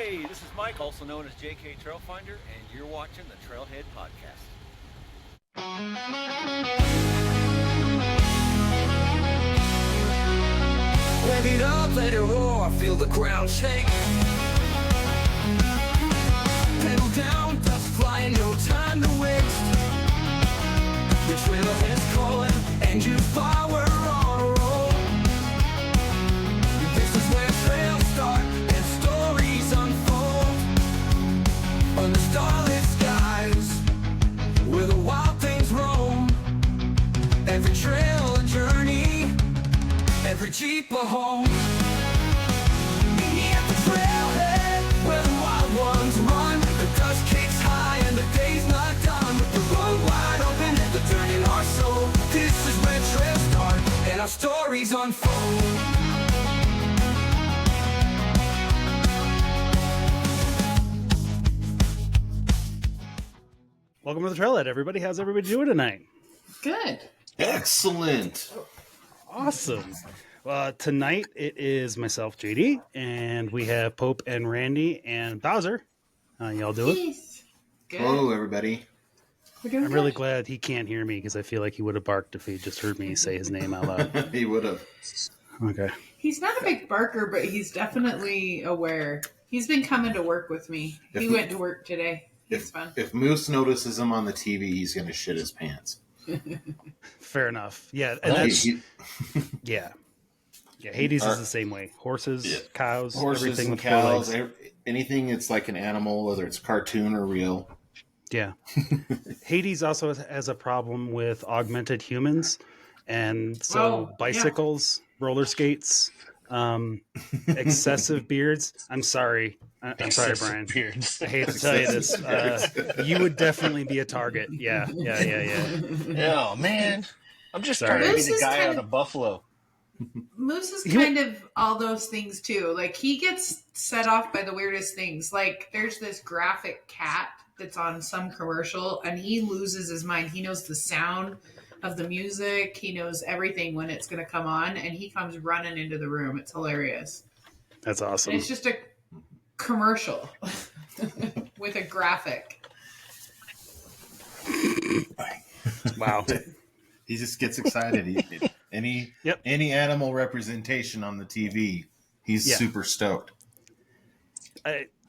Hey, this is Mike, also known as JK Trailfinder, and you're watching the Trailhead Podcast. Rev it up, let it roar, feel the ground shake. Pedal down, dust flying, no time to waste. The trailhead's calling, engine power on a roll. This is where trails start and stories unfold. On the starlit skies, where the wild things roam. Every trail a journey, every Jeep a home. Meet me at the trailhead, where the wild ones run. The dust kicks high and the day's not done. The road wide open and the dirt in our soul. This is where trails start and our stories unfold. Welcome to the Trailhead, everybody. How's everybody doing tonight? Good. Excellent. Awesome. Tonight it is myself, JD, and we have Pope and Randy and Bowser. How y'all doing? Peace. Good. Hello, everybody. We're doing I'm really good. glad he can't hear me because I feel like he would have barked if he just heard me say his name out loud. He would have. Okay. He's not a big barker, but he's definitely aware. He's been coming to work with me. He went to work today. It's fun. If Moose notices him on the TV, he's going to shit his pants. Fair enough. Yeah, and that's yeah. Hades is the same way. Horses, cows, everything and with four cows, legs. anything it's like an animal, whether it's cartoon or real. Yeah. Hades also has a problem with augmented humans, and so bicycles, roller skates, excessive beards. I'm sorry. I'm sorry, Brian. Beards. I hate to tell you this. You would definitely be a target. Yeah. Oh, man. I'm just Sorry. trying to Moose be the is guy kind out of Buffalo. Moose is kind of all those things too. Like he gets set off by the weirdest things. Like there's this graphic cat that's on some commercial and he loses his mind. He knows the sound of the music. He knows everything when it's going to come on and he comes running into the room. It's hilarious. That's awesome. And it's just a commercial with a graphic. Wow. He just gets excited. Any animal representation on the TV, he's super stoked.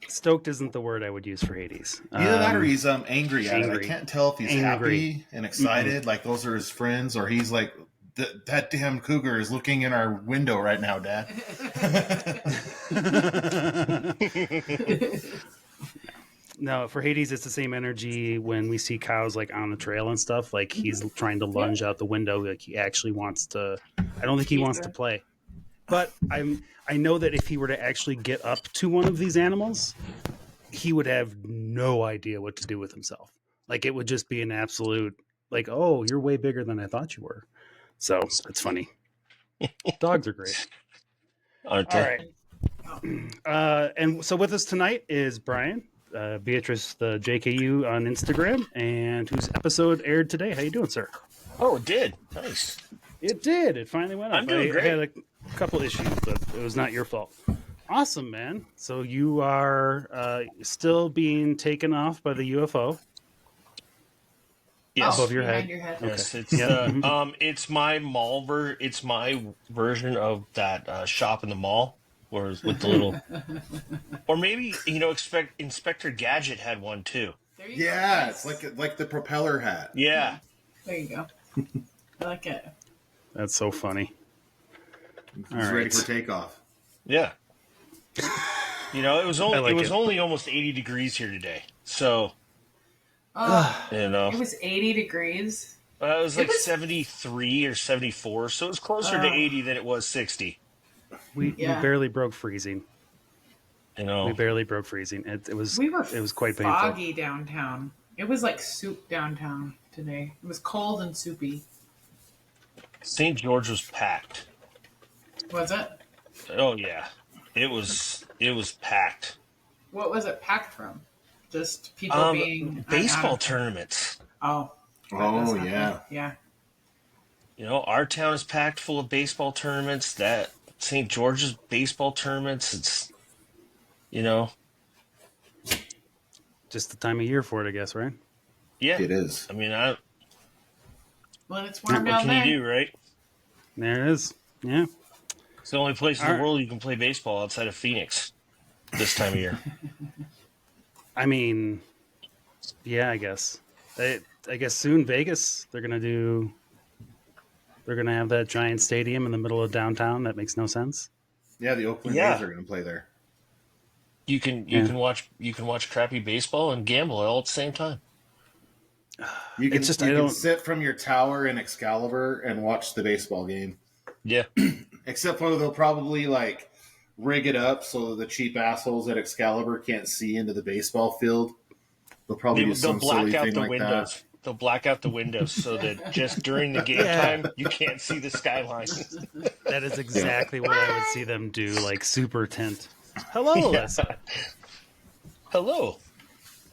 Stoked isn't the word I would use for Hades. Either that or he's angry at it. I angry. can't tell if he's happy and excited, like those are his friends, or he's like, that damn cougar is looking in our window right now, Dad. No, for Hades, it's the same energy when we see cows like on the trail and stuff. Like he's trying to lunge out the window. Like he actually wants to. I don't think he wants to play. But I know that if he were to actually get up to one of these animals, he would have no idea what to do with himself. Like it would just be an absolute like, oh, you're way bigger than I thought you were. So it's funny. Dogs are great. Aren't they? All right. And so with us tonight is Brian, Beatrice, the JKU on Instagram, and whose episode aired today. How you doing, sir? Oh, it did. Nice. It did. It finally went up. I'm doing great. I had a couple issues, but it was not your fault. Awesome, man. So you are still being taken off by the UFO Yes. above your head. Behind your head. Yes, it's Yeah. it's my it's my version of that shop in the mall, where it's with the little, or maybe Inspector Gadget had one too. There you go. Yeah, it's like the propeller hat. Yeah, There you go. I like it. That's so funny. He's All ready right. for takeoff. yeah. It was only like it was it. only almost 80 degrees here today, so Oh, it it was 80 degrees. was like It was- 73 or 74, so it was closer to 80 than it was 60. We barely broke freezing. We barely broke freezing. It was quite painful. foggy downtown. It was like soup downtown today. It was cold and soupy. St. George was packed. Was it? Oh yeah, it was packed. What was it packed from? Just people being baseball tournaments. Oh. Oh, yeah. Yeah. Our town is packed full of baseball tournaments. That St. George's baseball tournaments. It's Just the time of year for it, I guess, right? Yeah, It is. I mean, When it's warm what down can there. you do, right? There it is. Yeah. It's the only place in All the right. world you can play baseball outside of Phoenix this time of year. I mean, yeah, I guess. I guess soon Vegas, they're gonna have that giant stadium in the middle of downtown. That makes no sense. Yeah, the Oakland Yeah. A's are going to play there. You can watch crappy baseball and gamble all at the same time. You can, It's just, you I can don't- sit from your tower in Excalibur and watch the baseball game. Yeah, Except for they'll probably like rig it up so the cheap assholes at Excalibur can't see into the baseball field. They'll probably do they'll some black silly out thing the like windows. that. They'll black out the windows so that just during the game time you can't see the skyline. That is exactly what I would see them do, like super tint. Hello, Alyssa. Hello.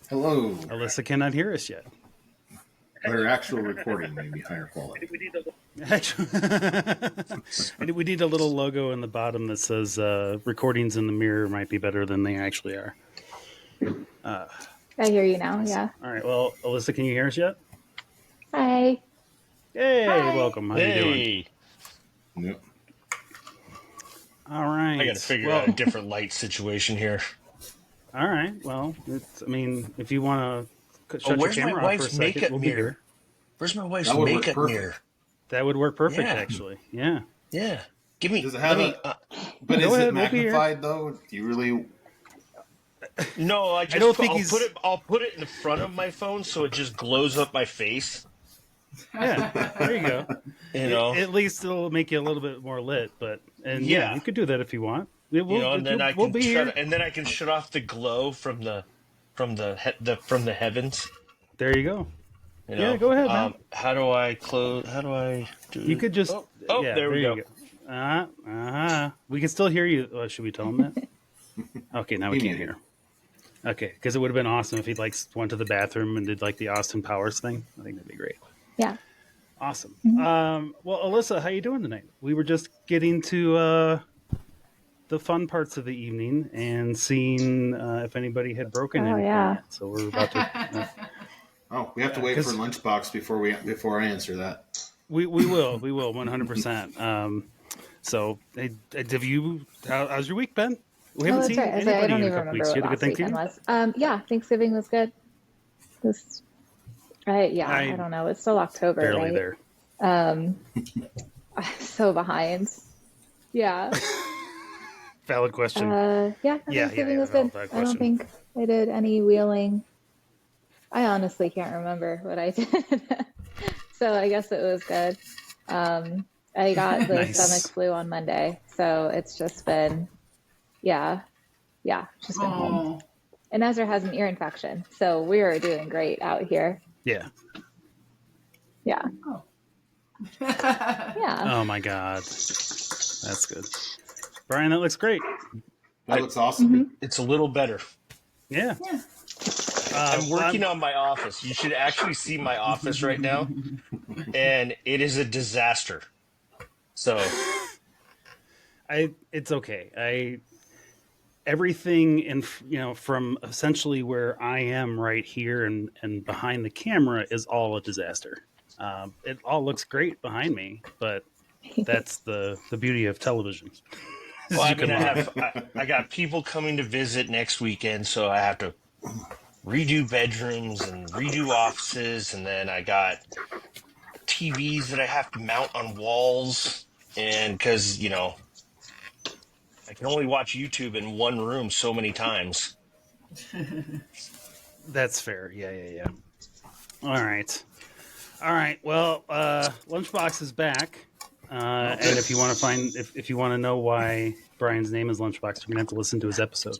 Hello. Alyssa cannot hear us yet. Her actual recording may be higher quality. And we need a little logo in the bottom that says recordings in the mirror might be better than they actually are. I hear you now. Yeah. All right. Well, Alyssa, can you hear us yet? Hi. Hey, Hi. welcome. How you doing? Hey, Yep. All right. I got to figure well, out a different light situation here. All right. Well, I mean, if you want to shut your where's my camera off for a wife's second, makeup we'll be mirror? here. Where's my wife's That would work makeup perfect. mirror? That would work perfect, Yeah. actually. Yeah. Yeah, give me. Does it have let me, But Go is ahead, it we'll be here. magnified though? Do you really? no, I just. don't think I'll he's- put it in the front of my phone so it just glows up my face. Yeah. There you go. You know, At least it'll make you a little bit more lit, and Yeah. you could do that if you want. We'll, and then I we'll can be here. shut off the glow from the heavens. There you go. You know? Yeah, go ahead, man. How do I close? How do I do? You could just. Oh, yeah, there we you go. We can still hear you. Should we tell him that? Okay, now we He can't muted. hear. Okay, because it would have been awesome if he like went to the bathroom and did like the Austin Powers thing. I think that'd be great. Yeah. Awesome. Well, Alyssa, how you doing tonight? We were just getting to the fun parts of the evening and seeing if anybody had broken Oh, anything. yeah. Yet. So we're about to. Oh, we have to wait 'cause- for lunchbox before I answer that. We will 100%. So, hey, have you? How's your week been? We haven't Oh, that's seen right. I anybody don't in a even couple remember weeks. what You had a last good weekend Thanksgiving? was. Yeah, Thanksgiving was good. I don't know. It's still October, Barely right? there. I'm so behind. Yeah. Valid question. Thanksgiving yeah, was good. valid I don't question. think I did any wheeling. I honestly can't remember what I did. So I guess it was good. I got the Nice. stomach flu on Monday, so it's just been, just been home. Oh, And Ezra has an ear infection, so we are doing great out here. Yeah. Yeah, oh. yeah. Oh my God. That's good. Brian, that looks great. That looks awesome. It's a little better. Yeah. Yeah. I'm working on my office. You should actually see my office right now, and it is a disaster. So It's okay. Everything in from essentially where I am right here and behind the camera is all a disaster. It all looks great behind me, but that's the beauty of television. well, I You mean, can I got people coming to visit next weekend, so I have to redo bedrooms and redo offices, and then I got TVs that I have to mount on walls, and because I can only watch YouTube in one room so many times. That's fair. Yeah. All right. Well, Lunchbox is back, and if you want to if you want to know why Brian's name is Lunchbox, you're gonna have to listen to his episode,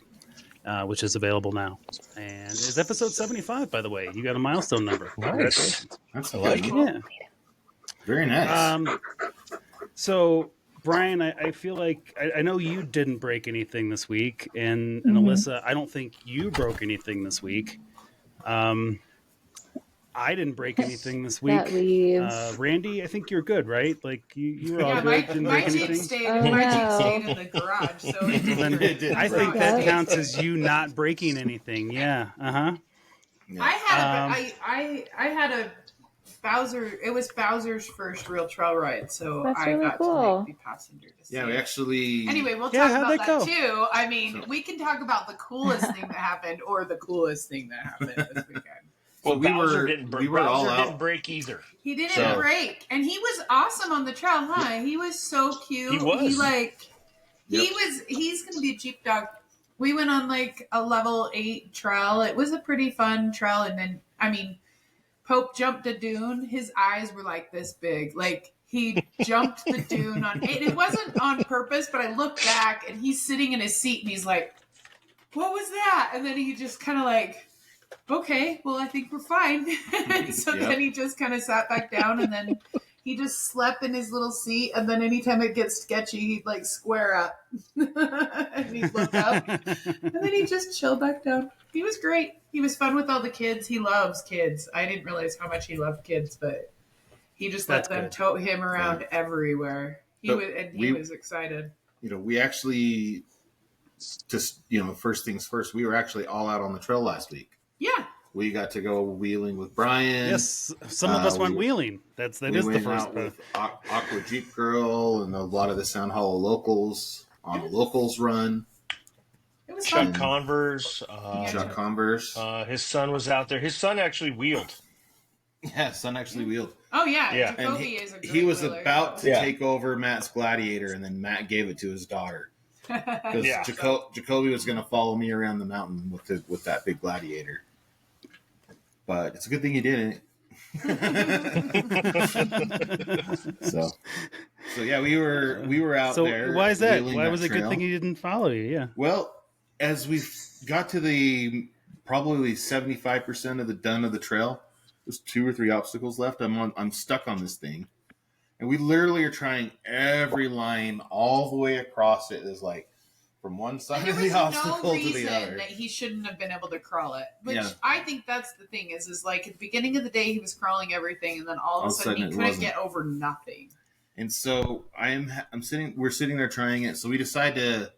which is available now. And it's episode 75, by the way. You got a milestone number. Nice. That's I like good. it. Yeah. Very nice. So, Brian, I feel like I know you didn't break anything this week, and Alyssa, I don't think you broke anything this week. I didn't break anything this week. That leaves. Randy, I think you're good, right? Like you were all Yeah, good. Didn't my break Jeep anything. stayed. Oh, My Jeep no. stayed in the garage, so it Then didn't. It did. I think Okay. that counts as you not breaking anything. Yeah. Yeah. I had a Bowser. It was Bowser's first real trail ride, so That's I really got cool. to be passenger to see Yeah, we it. actually. Anyway, we'll Yeah, talk how'd about that that go? too. I mean, we can talk about the coolest thing that happened or the coolest thing that happened this weekend. Well, we Bowser were- didn't. we were all Bowser out. didn't break either. He didn't So- break, and he was awesome on the trail, huh? He was so cute. He was. He's going to be a Jeep dog. We went on like a level 8 trail. It was a pretty fun trail, and then Pope jumped a dune. His eyes were like this big. Like he jumped the dune on it. It wasn't on purpose, but I looked back and he's sitting in his seat and he's like, "What was that?" And then he just kind of like, "Okay, well, I think we're fine." So then he just kind of sat back down and then he just slept in his little seat. And then anytime it gets sketchy, he'd like square up and he'd look up and then he just chilled back down. He was great. He was fun with all the kids. He loves kids. I didn't realize how much he loved kids, but he just let That's them good. tote him around everywhere. He But was excited. We actually just first things first. We were actually all out on the trail last week. Yeah. We got to go wheeling with Brian. Yes, some of us went wheeling. That is the went first out part. with Aqua Jeep Girl and a lot of the Sound Hollow locals on a locals run. It was Chuck fun. Converse. Chuck Converse. His son was out there. His son actually wheeled. Yeah, son actually wheeled. Oh, yeah. Yeah. And Jacoby is a great he was wheeler. about to Yeah. take over Matt's Gladiator, and then Matt gave it to his daughter. Because Yeah. Jacoby was going to follow me around the mountain with that big Gladiator. But it's a good thing he didn't. So yeah, we were out So there. why is that? wheeling Why was it a good trail. thing he didn't follow you? Yeah. Well, as we got to the probably 75% of the trail, there's 2 or 3 obstacles left. I'm stuck on this thing, and we literally are trying every line all the way across it. Is like from one side There of was the obstacle no to reason the other. that he shouldn't have been able to crawl it. Which Yeah. I think that's the thing is like at the beginning of the day he was crawling everything, and then all of a sudden he it couldn't wasn't. get over nothing. And so we're sitting there trying it. So we decide to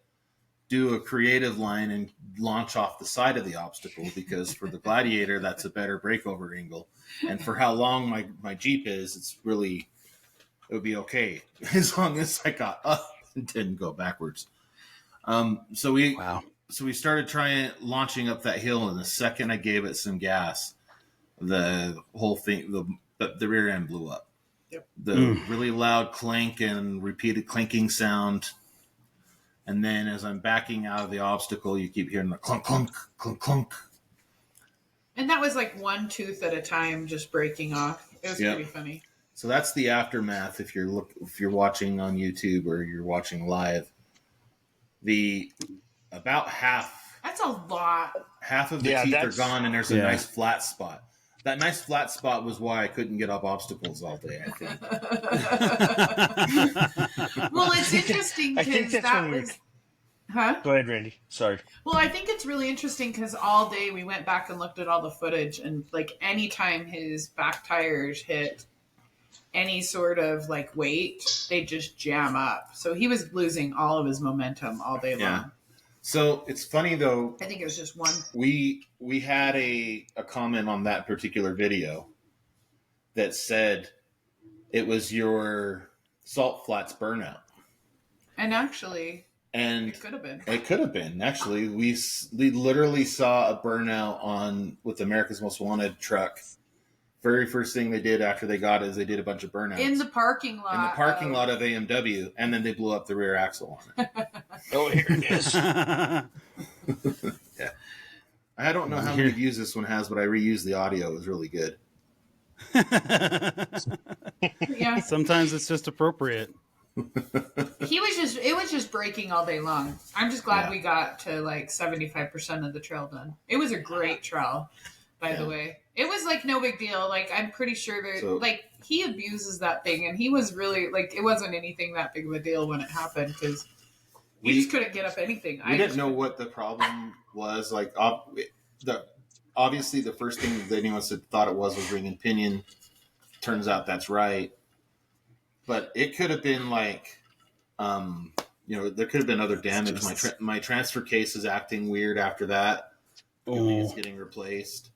do a creative line and launch off the side of the obstacle because for the Gladiator, that's a better breakover angle. And for how long my Jeep is, it would be okay as long as I got up and didn't go backwards. So we started launching up that hill, and the second I gave it some gas, the whole thing, the rear end blew up. Yep. The really loud clank and repeated clanking sound. And then as I'm backing out of the obstacle, you keep hearing the clunk, clunk, clunk, clunk. And that was like one tooth at a time just breaking off. It was Yep. pretty funny. So that's the aftermath. If you're watching on YouTube or you're watching live, about half That's a lot. of the teeth are gone, and there's a nice flat spot. That nice flat spot was why I couldn't get up obstacles all day, I think. Well, it's interesting I think because that's that when we- was. Huh? Go ahead, Randy. Sorry. Well, I think it's really interesting because all day we went back and looked at all the footage, and like anytime his back tires hit any sort of like weight, they just jam up. So he was losing all of his momentum all day long. So it's funny though. I think it was just one. We had a comment on that particular video that said it was your salt flats burnout. And actually, And it could have been. it could have been. Actually, we literally saw a burnout with America's Most Wanted truck. Very first thing they did after they got it is they did a bunch of burnouts. In the parking lot. In the parking lot of AMW, and then they blew up the rear axle on it. Oh, here it is. Yeah. I don't know how many views this one has, but I reused the audio. It was really good. Yeah. Sometimes it's just appropriate. It was just breaking all day long. I'm just glad Yeah. we got to like 75% of the trail done. It was a great trail, by the way. It was like no big deal. Like I'm pretty sure that he abuses that thing, and he was really like it wasn't anything that big of a deal when it happened because he just couldn't get up anything. We didn't know what the problem was. Like obviously the first thing that anyone thought it was ring and pinion. Turns out that's right. But it could have been like, there could have been other damage. My transfer case is acting weird after that. It's getting replaced.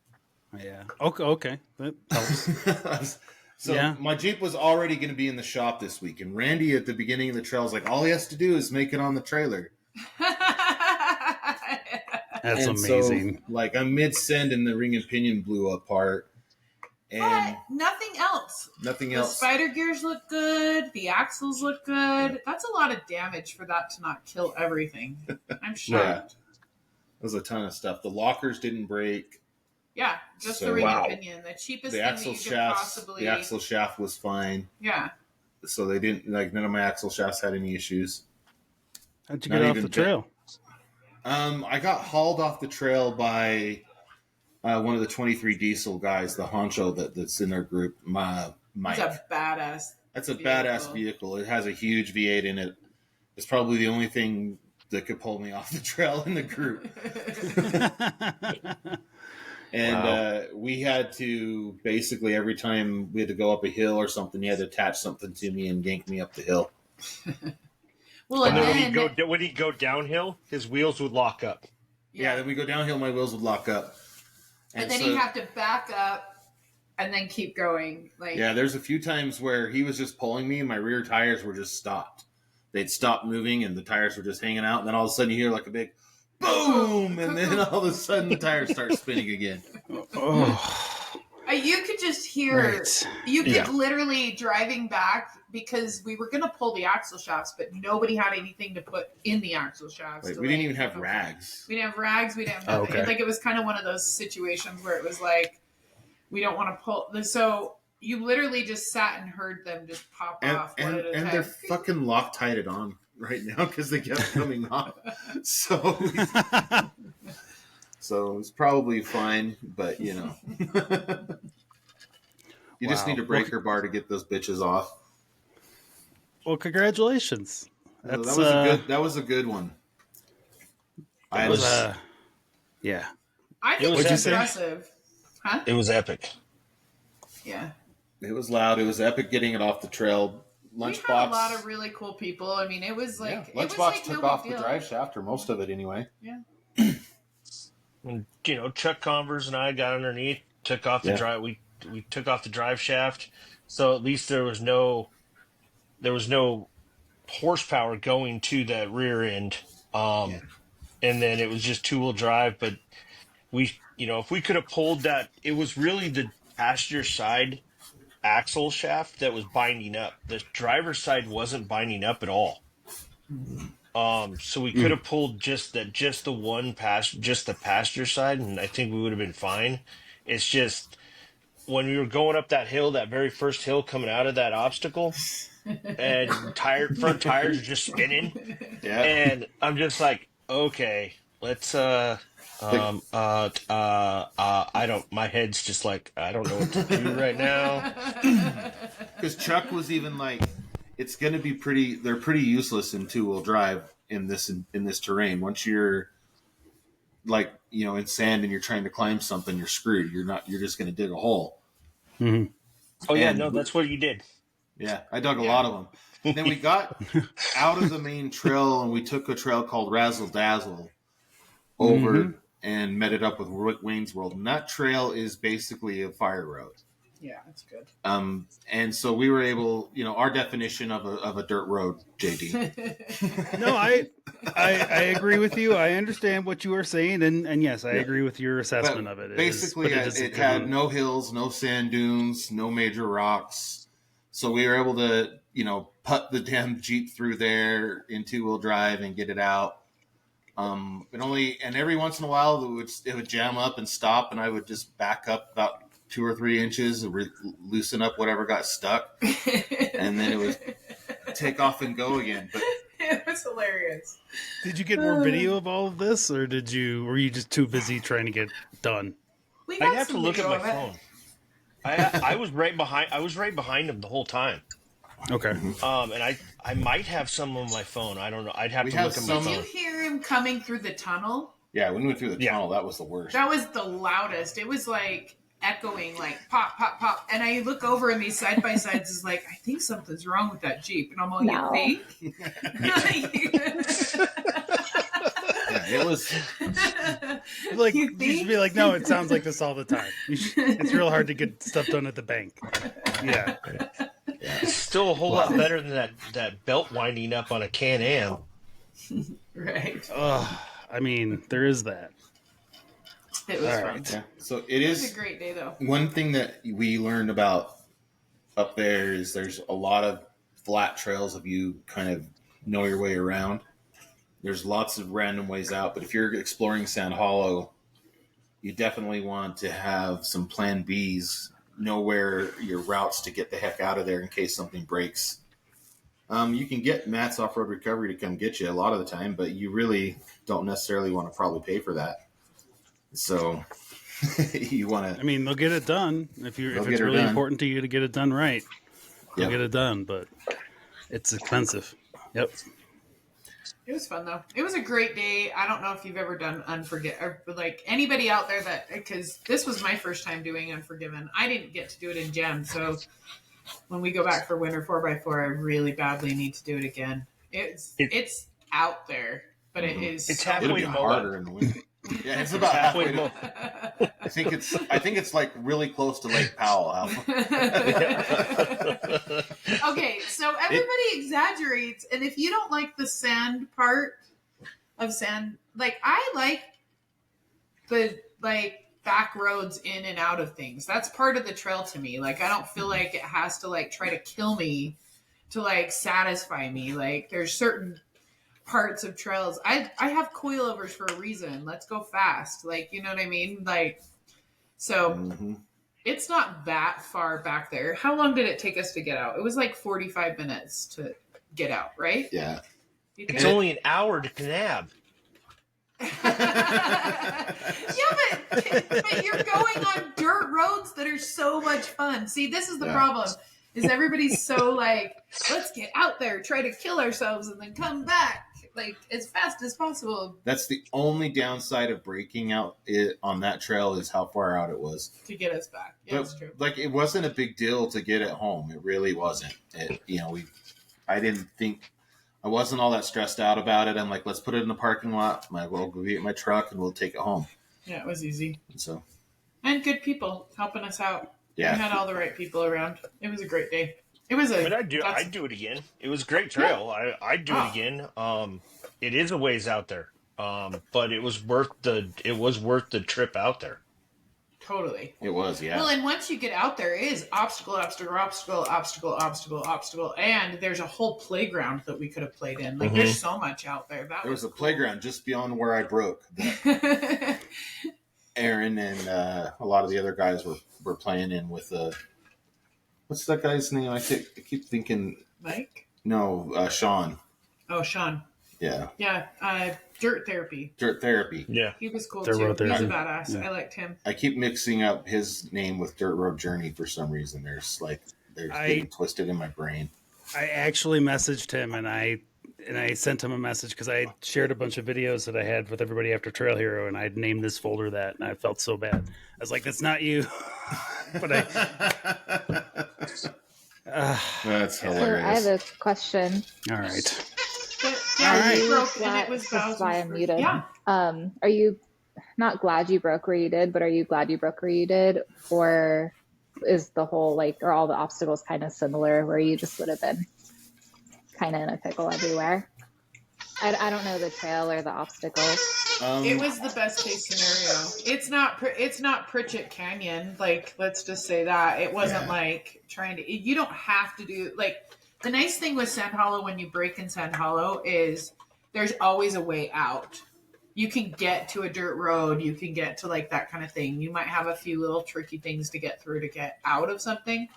Yeah. Okay. That helps. So Yeah. my Jeep was already going to be in the shop this week, and Randy at the beginning of the trail was like, all he has to do is make it on the trailer. That's And amazing. So, like, I'm mid-send and the ring and pinion blew apart. And But nothing else. nothing The else. spider gears look good. The axles look good. That's a lot of damage for that to not kill everything. I'm shocked. There's a ton of stuff. The lockers didn't break. Yeah, just So- the ring Wow. and pinion. The cheapest The thing axle that you could shafts. possibly. The axle shaft was fine. Yeah. So they didn't, like, none of my axle shafts had any issues. How'd you Not get off even the trail? I got hauled off the trail by one of the 23 diesel guys, the honcho that's in our group, Mike. It's a badass. That's a vehicle. badass vehicle. It has a huge V8 in it. It's probably the only thing that could pull me off the trail in the group. And we had to basically, every time we had to go up a hill or something, you had to attach something to me and yank me up the hill. Well, And and then then, when he'd go downhill, his wheels would lock up. Yeah, then we go downhill, my wheels would lock up. and then so- you have to back up and then keep going. Like, Yeah, there's a few times where he was just pulling me and my rear tires were just stopped. They'd stopped moving and the tires were just hanging out. And then all of a sudden you hear like a big boom. And then all of a sudden the tires start spinning again. you could just hear. Right. You could Yeah. literally driving back because we were gonna pull the axle shafts, but nobody had anything to put in the axle shafts. Like, to, we didn't like, even have okay. rags. We didn't have rags. We didn't have Oh, nothing. okay. Like, it was kind of one of those situations where it was like, we don't want to pull. So you literally just sat and heard them just pop And, off one at a time. they're fucking Loctited on right now because they kept coming off. So it's probably fine, but you know. You just Wow. need a breaker bar to get those bitches off. Well, congratulations. That That's was a good one. I was, was, yeah. I think was it's What'd you say? impressive. Huh? It was epic. Yeah. it was loud. It was epic getting it off the trail. We had Lunchbox. a lot of really cool people. I mean, it was like Yeah, it was Lunchbox like took no off big the deal. drive shaft, or most of it anyway. Yeah. And, Chuck Converse and I got underneath, took off the Yeah. drive. We took off the drive shaft, so at least there was no horsepower going to that rear end. And then it was just 2-wheel drive. But we, if we could have pulled that, it was really the passenger side axle shaft that was binding up. The driver's side wasn't binding up at all. So we could have pulled just the passenger side, and I think we would have been fine. It's just when we were going up that hill, that very first hill coming out of that obstacle, and front tires are just spinning, Yeah. and I'm just like, okay, let's I don't. My head's just like, I don't know what to do right now. Because Chuck was even like, it's going to be pretty. They're pretty useless in 2-wheel drive in this terrain. Once you're like, in sand and you're trying to climb something, you're screwed. You're just going to dig a hole. Mm-hmm. Oh yeah, And no, that's what you did. Yeah, I dug a lot of them. Then we got out of the main trail and we took a trail called Razzle Dazzle over and met it up with Wayne's World. And that trail is basically a fire road. Yeah, that's good. And so we were able, our definition of a dirt road, JD. No, I agree with you. I understand what you are saying, and yes, I agree with your assessment of it. Basically, it had no hills, no sand dunes, no major rocks. So we were able to, putt the damn Jeep through there in 2-wheel drive and get it out. And every once in a while it would jam up and stop, and I would just back up about 2 or 3 inches and loosen up whatever got stuck, and then it would take off and go again. But It was hilarious. Did you get more video of all of this, or were you just too busy trying to get done? We I'd got have to some look at video my of it. phone. I was right behind. I was right behind him the whole time. Okay. And I might have some on my phone. I don't know. I'd have We to have look at my some- Did you phone. hear him coming through the tunnel? yeah, when we went through the Yeah. tunnel, that was the worst. That was the loudest. It was like echoing, like pop, pop, pop. And I look over and these side by sides is like, I think something's wrong with that Jeep. And I'm all, No. you think? Yeah, it was like You you should think? be like, no, it sounds like this all the time. It's real hard to get stuff done at the bank. Yeah. It's still a whole lot better than that belt winding up on a Can-Am. Right. I mean, there is that. It was All fun. right. Yeah. So it It was is a great day, though. one thing that we learned about up there is there's a lot of flat trails if you kind of know your way around. There's lots of random ways out, but if you're exploring Sand Hollow, you definitely want to have some plan Bs, know where your routes to get the heck out of there in case something breaks. You can get Matt's Off-Road Recovery to come get you a lot of the time, but you really don't necessarily want to probably pay for that. So you want to... I mean, they'll get it done if They'll it's get it really done. important to you to get it done right. They'll Yep. get it done, but it's expensive. Yep. It was fun, though. It was a great day. I don't know if you've ever done or like anybody out there that, because this was my first time doing Unforgiven. I didn't get to do it in Gem, so when we go back for Winter 4x4, I really badly need to do it again. It's out there, but it is. It's so halfway It'll be to harder in the winter. Yeah, it's about halfway to... I think it's like really close to Lake Powell. Okay, so everybody exaggerates, and if you don't like the sand part of sand, like I like the back roads in and out of things. That's part of the trail to me. Like I don't feel like it has to like try to kill me to like satisfy me. Like there's certain parts of trails. I have coilovers for a reason. Let's go fast. Like, you know what I mean? Like, so it's not that far back there. How long did it take us to get out? It was like 45 minutes to get out, right? Yeah. It's only an hour to Kanab. Yeah, but you're going on dirt roads that are so much fun. See, this is the problem. Is everybody's so like, let's get out there, try to kill ourselves, and then come back like as fast as possible That's the only downside of breaking out on that trail is how far out it was. to get us back. Yeah, that's true. Like it wasn't a big deal to get it home. It really wasn't. I wasn't all that stressed out about it. I'm like, let's put it in the parking lot. Might as well go get my truck and we'll take it home. Yeah, it was easy. So, And good people helping us out. yeah. We had all the right people around. It was a great day. It was a. But I'd do it again. It was a great trail. I'd do it again. It is a ways out there. But it was worth the trip out there. Totally. It was, yeah. Well, and once you get out there, it is obstacle, and there's a whole playground that we could have played in. Like, there's so much out there. There was a playground just beyond where I broke. Aaron and a lot of the other guys were playing in with what's that guy's name? I keep thinking Mike? No, Sean. Oh, Sean. Yeah. Yeah. Dirt Therapy. Dirt Therapy. Yeah. He was cool Dirt too. Road He was a Therapy. badass. Yeah. I liked him. I keep mixing up his name with Dirt Road Journey for some reason. There's getting twisted in my brain. I actually messaged him and I sent him a message because I shared a bunch of videos that I had with everybody after Trail Hero, and I'd named this folder that, and I felt so bad. I was like, "That's not you," but That's So hilarious. I have a question. all right. But, All yeah, right. he broke and Glad- it was this is why Bowser's I'm first- muted. Yeah. Are you not glad you broke where you did, but are you glad you broke where you did? Or is the whole, are all the obstacles kind of similar where you just would have been kind of in a pickle everywhere? I don't know the trail or the obstacles. It was the best case scenario. It's not Pritchett Canyon. Like, let's just say that it wasn't like trying to. You don't have to do the nice thing with Sand Hollow when you break in Sand Hollow is there's always a way out. You can get to a dirt road. You can get to that kind of thing. You might have a few little tricky things to get through to get out of something,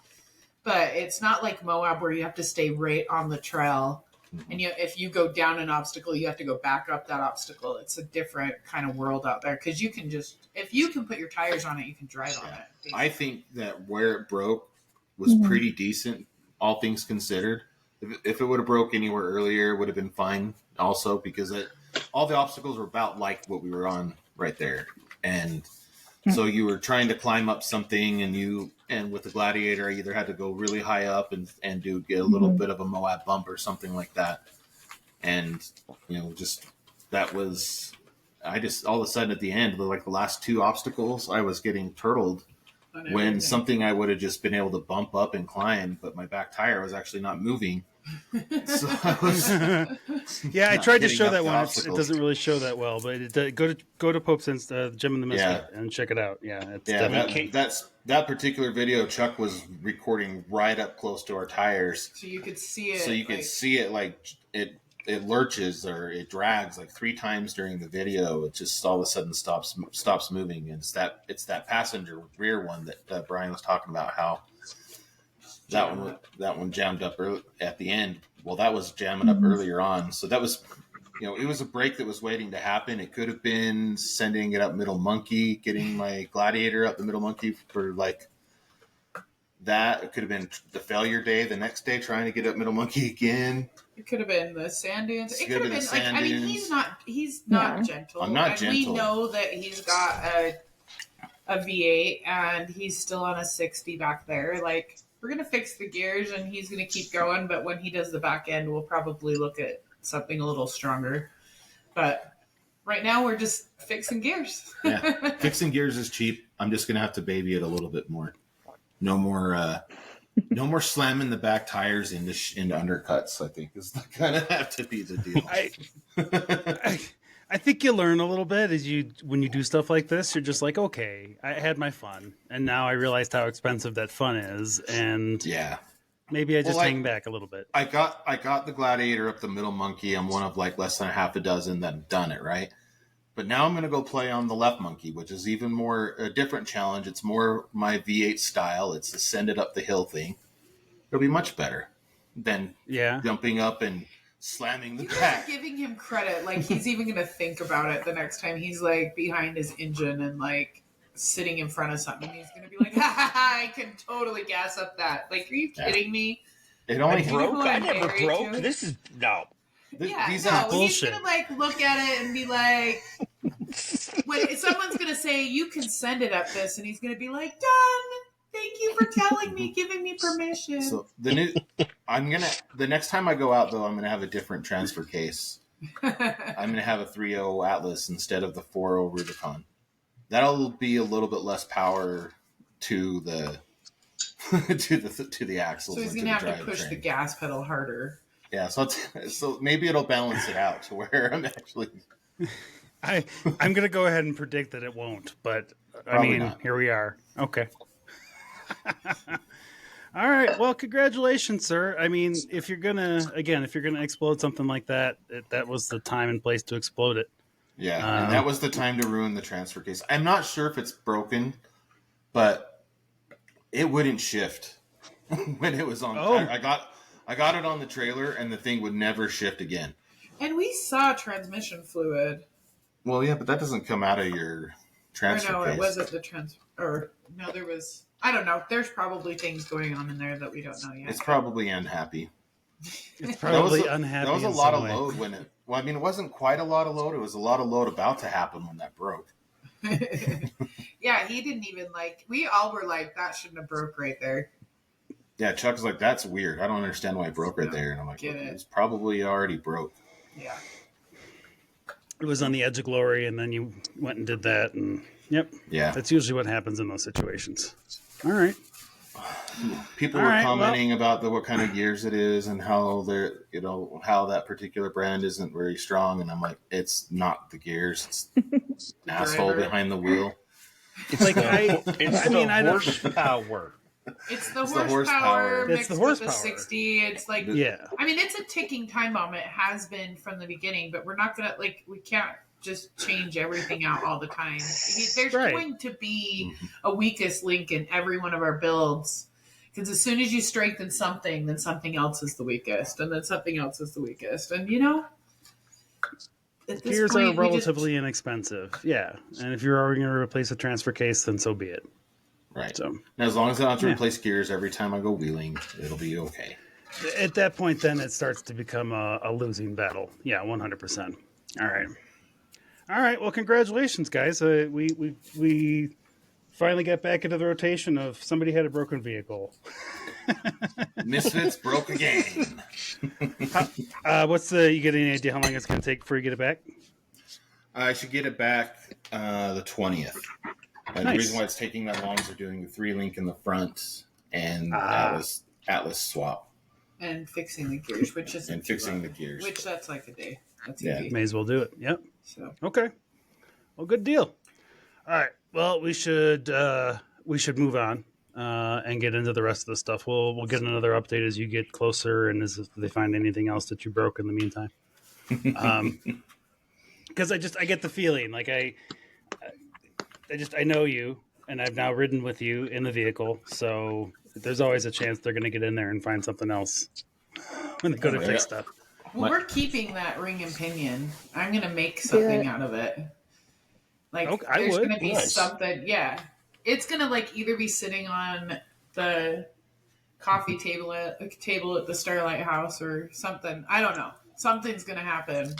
but it's not like Moab where you have to stay right on the trail. And if you go down an obstacle, you have to go back up that obstacle. It's a different kind of world out there because you can if you can put your tires on it, you can drive on it. I think that where it broke was pretty decent, all things considered. If it would have broke anywhere earlier, it would have been fine also because all the obstacles were about like what we were on right there. And so you were trying to climb up something and with the Gladiator, I either had to go really high up and get a little bit of a Moab bump or something like that. And, just that was I just all of a sudden at the end, like the last two obstacles, I was getting turtled when something I would have just been able to bump up and climb, but my back tire was actually not moving. So I was Yeah, I tried to getting show up that the one. It obstacles. doesn't really show that well, but go to Pope's Gym in the Misfit and check it out. Yeah, it's definitely. that particular video. Chuck was recording right up close to our tires, so you could see it. So you could see it like it lurches or it drags like 3 times during the video. It just all of a sudden stops moving, and it's that passenger rear one that Brian was talking about, how that one jammed up at the end. Well, that was jamming up earlier on, so that was, it was a break that was waiting to happen. It could have been sending it up Middle Monkey, getting my Gladiator up the Middle Monkey for like that. It could have been the failure day the next day, trying to get up Middle Monkey again. It could have been the sand dunes. It could have been sand like, dunes. I mean, he's not gentle. I'm not gentle. We know that he's got a V8 and he's still on a 60 back there. Like, we're going to fix the gears and he's going to keep going. But when he does the back end, we'll probably look at something a little stronger. But right now we're just fixing gears. Yeah. Fixing gears is cheap. I'm just going to have to baby it a little bit more. No more slamming the back tires into undercuts, I think is going to have to be the deal. I think you learn a little bit when you do stuff like this. You're just like, okay, I had my fun, and now I realized how expensive that fun is, and maybe I just hang back a little bit. I got the Gladiator up the Middle Monkey. I'm one of like less than a half a dozen that have done it, right? But now I'm going to go play on the Left Monkey, which is even more a different challenge. It's more my V8 style. It's a send it up the hill thing. It'll be much better than jumping up and slamming the back. You're giving him credit. Like, he's even going to think about it the next time he's like behind his engine and like sitting in front of something. He's going to be like, ha ha ha, I can totally gas up that. Like, are you kidding me? It only broke. I never broke. This is no. He's gonna like look at it and be like, when someone's gonna say you can send it up this, and he's gonna be like, done. Thank you for telling me, giving me permission. So the next time I go out though, I'm gonna have a different transfer case. I'm gonna have a 3.0 Atlas instead of the 4.0 Rubicon. That'll be a little bit less power to the to the axles. So he's gonna have to push the gas pedal harder. Yeah, so maybe it'll balance it out to where I'm actually. I'm gonna go ahead and predict that it won't, but Probably not. Here we are. Okay. All right. Well, congratulations, sir. I mean, if you're gonna explode something like that, that was the time and place to explode it. Yeah, and that was the time to ruin the transfer case. I'm not sure if it's broken, but it wouldn't shift when it was on. Oh. I got it on the trailer, and the thing would never shift again. And we saw transmission fluid. Well, yeah, but that doesn't come out of your transfer case. It wasn't the transfer. Or no, there was. I don't know. There's probably things going on in there that we don't know yet. It's probably unhappy. It's probably unhappy. That was a lot of load when it. Well, I mean, it wasn't quite a lot of load. It was a lot of load about to happen when that broke. Yeah, he didn't even like. We all were like, that shouldn't have broke right there. Yeah, Chuck was like, that's weird. I don't understand why it broke right there. And I'm like, it's probably already broke. Yeah. It was on the edge of glory, and then you went and did that, and yeah, that's usually what happens in those situations. All right. People were commenting about what kind of gears it is and how they're, how that particular brand isn't very strong, and I'm like, it's not the gears, it's asshole behind the wheel. It's like horsepower. It's the horsepower mixed with the 60. It's like, yeah. I mean, it's a ticking time bomb. It has been from the beginning, but we're not going to, we can't just change everything out all the time. There's going to be a weakest link in every one of our builds, because as soon as you strengthen something, then something else is the weakest, and then something else is the weakest. And, at this gears point, are relatively inexpensive. Yeah. And if you're already going to replace a transfer case, then so be it. Right. So, now, as long as I don't have to replace gears every time I go wheeling, it'll be okay. At that point, then it starts to become a losing battle. Yeah, 100%. All right. Well, congratulations, guys. We finally got back into the rotation of somebody had a broken vehicle. Misfits broke again. You get any idea how long it's going to take before you get it back? I should get it back the 20th. And Nice. the reason why it's taking that long is they're doing the 3-link in the front and Atlas swap And fixing the gears, which isn't and too fixing long. the gears. Which that's like a day. That's Yeah. easy. May as well do it. Yep. So Okay. Well, good deal. All right. Well, we should move on and get into the rest of the stuff. We'll get another update as you get closer and as they find anything else that you broke in the meantime. Because I get the feeling like I know you, and I've now ridden with you in the vehicle, so there's always a chance they're going to get in there and find something else when they go to fix stuff. well, we're keeping that ring and pinion. I'm gonna make something out of it. Like Okay, there's gonna be Nice. something. Yeah, it's gonna like either be sitting on the coffee table at the Starlight House or something. I don't know. Something's gonna happen.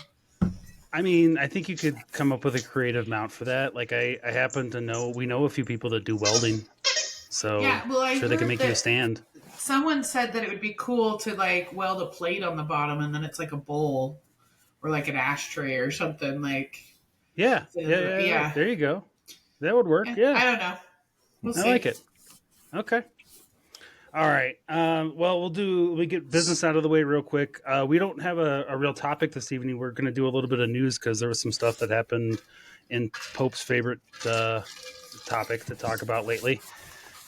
I mean, I think you could come up with a creative mount for that. Like I happen to know we know a few people that do welding, so Yeah, well, I sure they can heard make you a that- stand. Someone said that it would be cool to like weld a plate on the bottom and then it's like a bowl or like an ashtray or something like. Yeah. Yeah. There you go. That would work. Yeah. I don't know. We'll see. I like it. Okay. All right. Well, we get business out of the way real quick. We don't have a real topic this evening. We're going to do a little bit of news because there was some stuff that happened in Pope's favorite topic to talk about lately.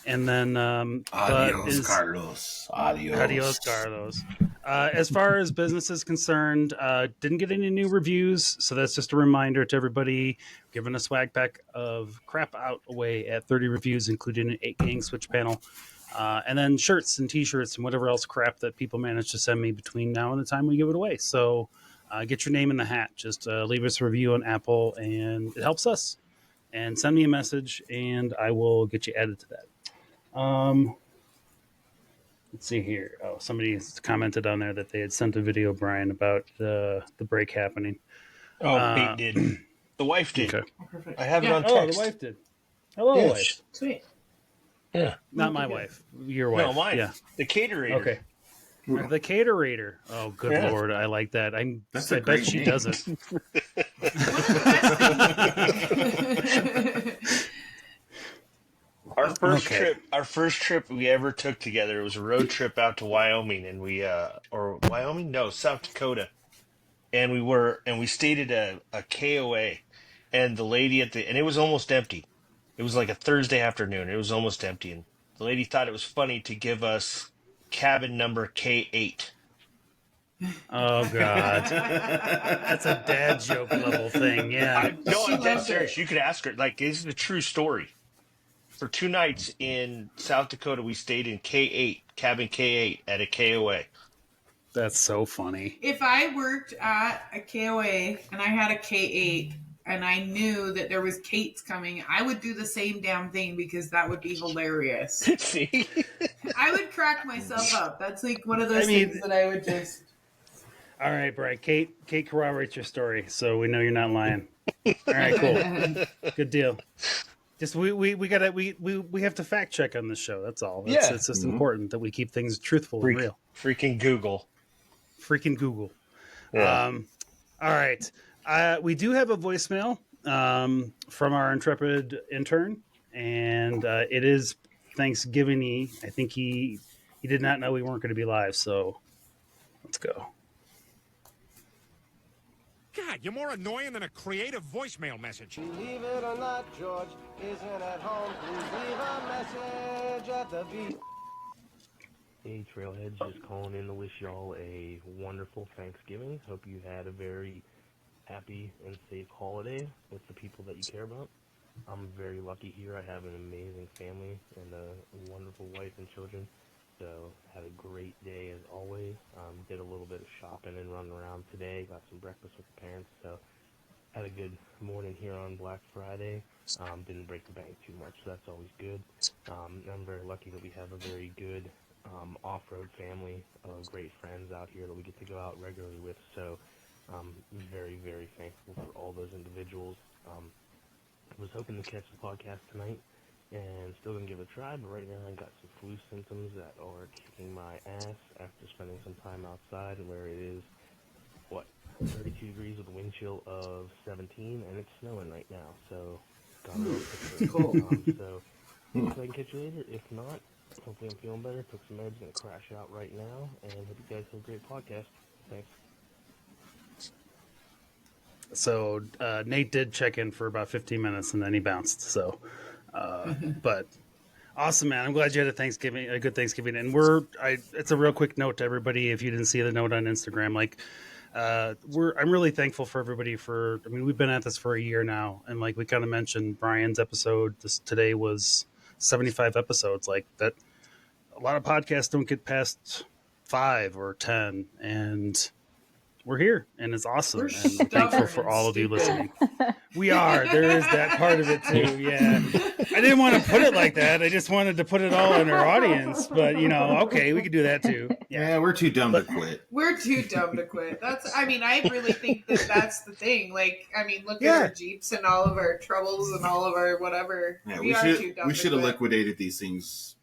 And then, Adios, Carlos. Adios, Carlos. As far as business is concerned, didn't get any new reviews, so that's just a reminder to everybody. Giving a swag pack of crap out away at 30 reviews, including an 8-gang switch panel, and then shirts and T-shirts and whatever else crap that people manage to send me between now and the time we give it away. So get your name in the hat. Just leave us a review on Apple, and it helps us. And send me a message, and I will get you added to that. Let's see here. Oh, somebody commented on there that they had sent a video, Brian, about the break happening. Oh, Pete did. The wife did. Okay. Perfect. I have it on Oh, text. the wife did. Hello, Yes. wife. Sweet. Yeah. Not my wife. Your wife. No, mine. Yeah. The caterator. Okay. The caterator. Oh, good Yeah. Lord. I like that. I That's a bet great she name. does it. Our first trip we ever took together, it was a road trip out to Wyoming, and South Dakota. And we stayed at a KOA, and the lady and it was almost empty. It was like a Thursday afternoon. It was almost empty, and the lady thought it was funny to give us cabin number K8. Oh, God. That's a dad joke level thing. Yeah. No, She I'm dead loved serious. it. You could ask her. Like, this is a true story. For 2 nights in South Dakota, we stayed in K8, cabin K8 at a KOA. That's so funny. If I worked at a KOA and I had a K8 and I knew that there was Kates coming, I would do the same damn thing because that would be hilarious. See? I would crack myself up. That's like one of those I mean- things that I would just. All right, Brian. Kate corroborates your story, so we know you're not lying. All right, cool. Good deal. Just we have to fact check on this show. That's all. Yeah. It's just important that we keep things truthful and real. Freaking Google. Freaking Google. Yeah. All right. We do have a voicemail from our intrepid intern, and it is Thanksgiving-y. I think he did not know we weren't going to be live, so let's go. God, you're more annoying than a creative voicemail message. Believe it or not, George isn't at home. Please leave a message at the beep. Hey, Trailheads, just calling in to wish y'all a wonderful Thanksgiving. Hope you had a very happy and safe holiday with the people that you care about. I'm very lucky here. I have an amazing family and a wonderful wife and children. So, had a great day as always. Did a little bit of shopping and running around today. Got some breakfast with the parents. So, had a good morning here on Black Friday. Didn't break the bank too much, so that's always good. I'm very lucky that we have a very good off-road family of great friends out here that we get to go out regularly with. So, I'm very, very thankful for all those individuals. Was hoping to catch the podcast tonight and still gonna give it a try, but right now I got some flu symptoms that are kicking my ass after spending some time outside where it is, 32 degrees with a wind chill of 17, and it's snowing right now. So, got a little picture. Cool. So, hopefully I can catch you later. If not, hopefully I'm feeling better. Took some meds, gonna crash out right now, and hope you guys have a great podcast. Thanks. So Nate did check in for about 15 minutes and then he bounced. So, but awesome, man. I'm glad you had a good Thanksgiving. And it's a real quick note to everybody. If you didn't see the note on Instagram, I'm really thankful for everybody we've been at this for a year now. And like we kind of mentioned, Brian's episode today was 75 episodes. Like that, a lot of podcasts don't get past 5 or 10, and we're here, and it's awesome. We're and I'm thankful for all of you listening. We are. There is that part of it too. Yeah. I didn't want to put it like that. I just wanted to put it all in our audience. But okay, we could do that too. Yeah, we're too dumb to quit. We're too dumb to quit. I really think that's the thing. Look at our Jeeps and all of our troubles and all of our whatever. Yeah, we are too dumb. We should have liquidated these things.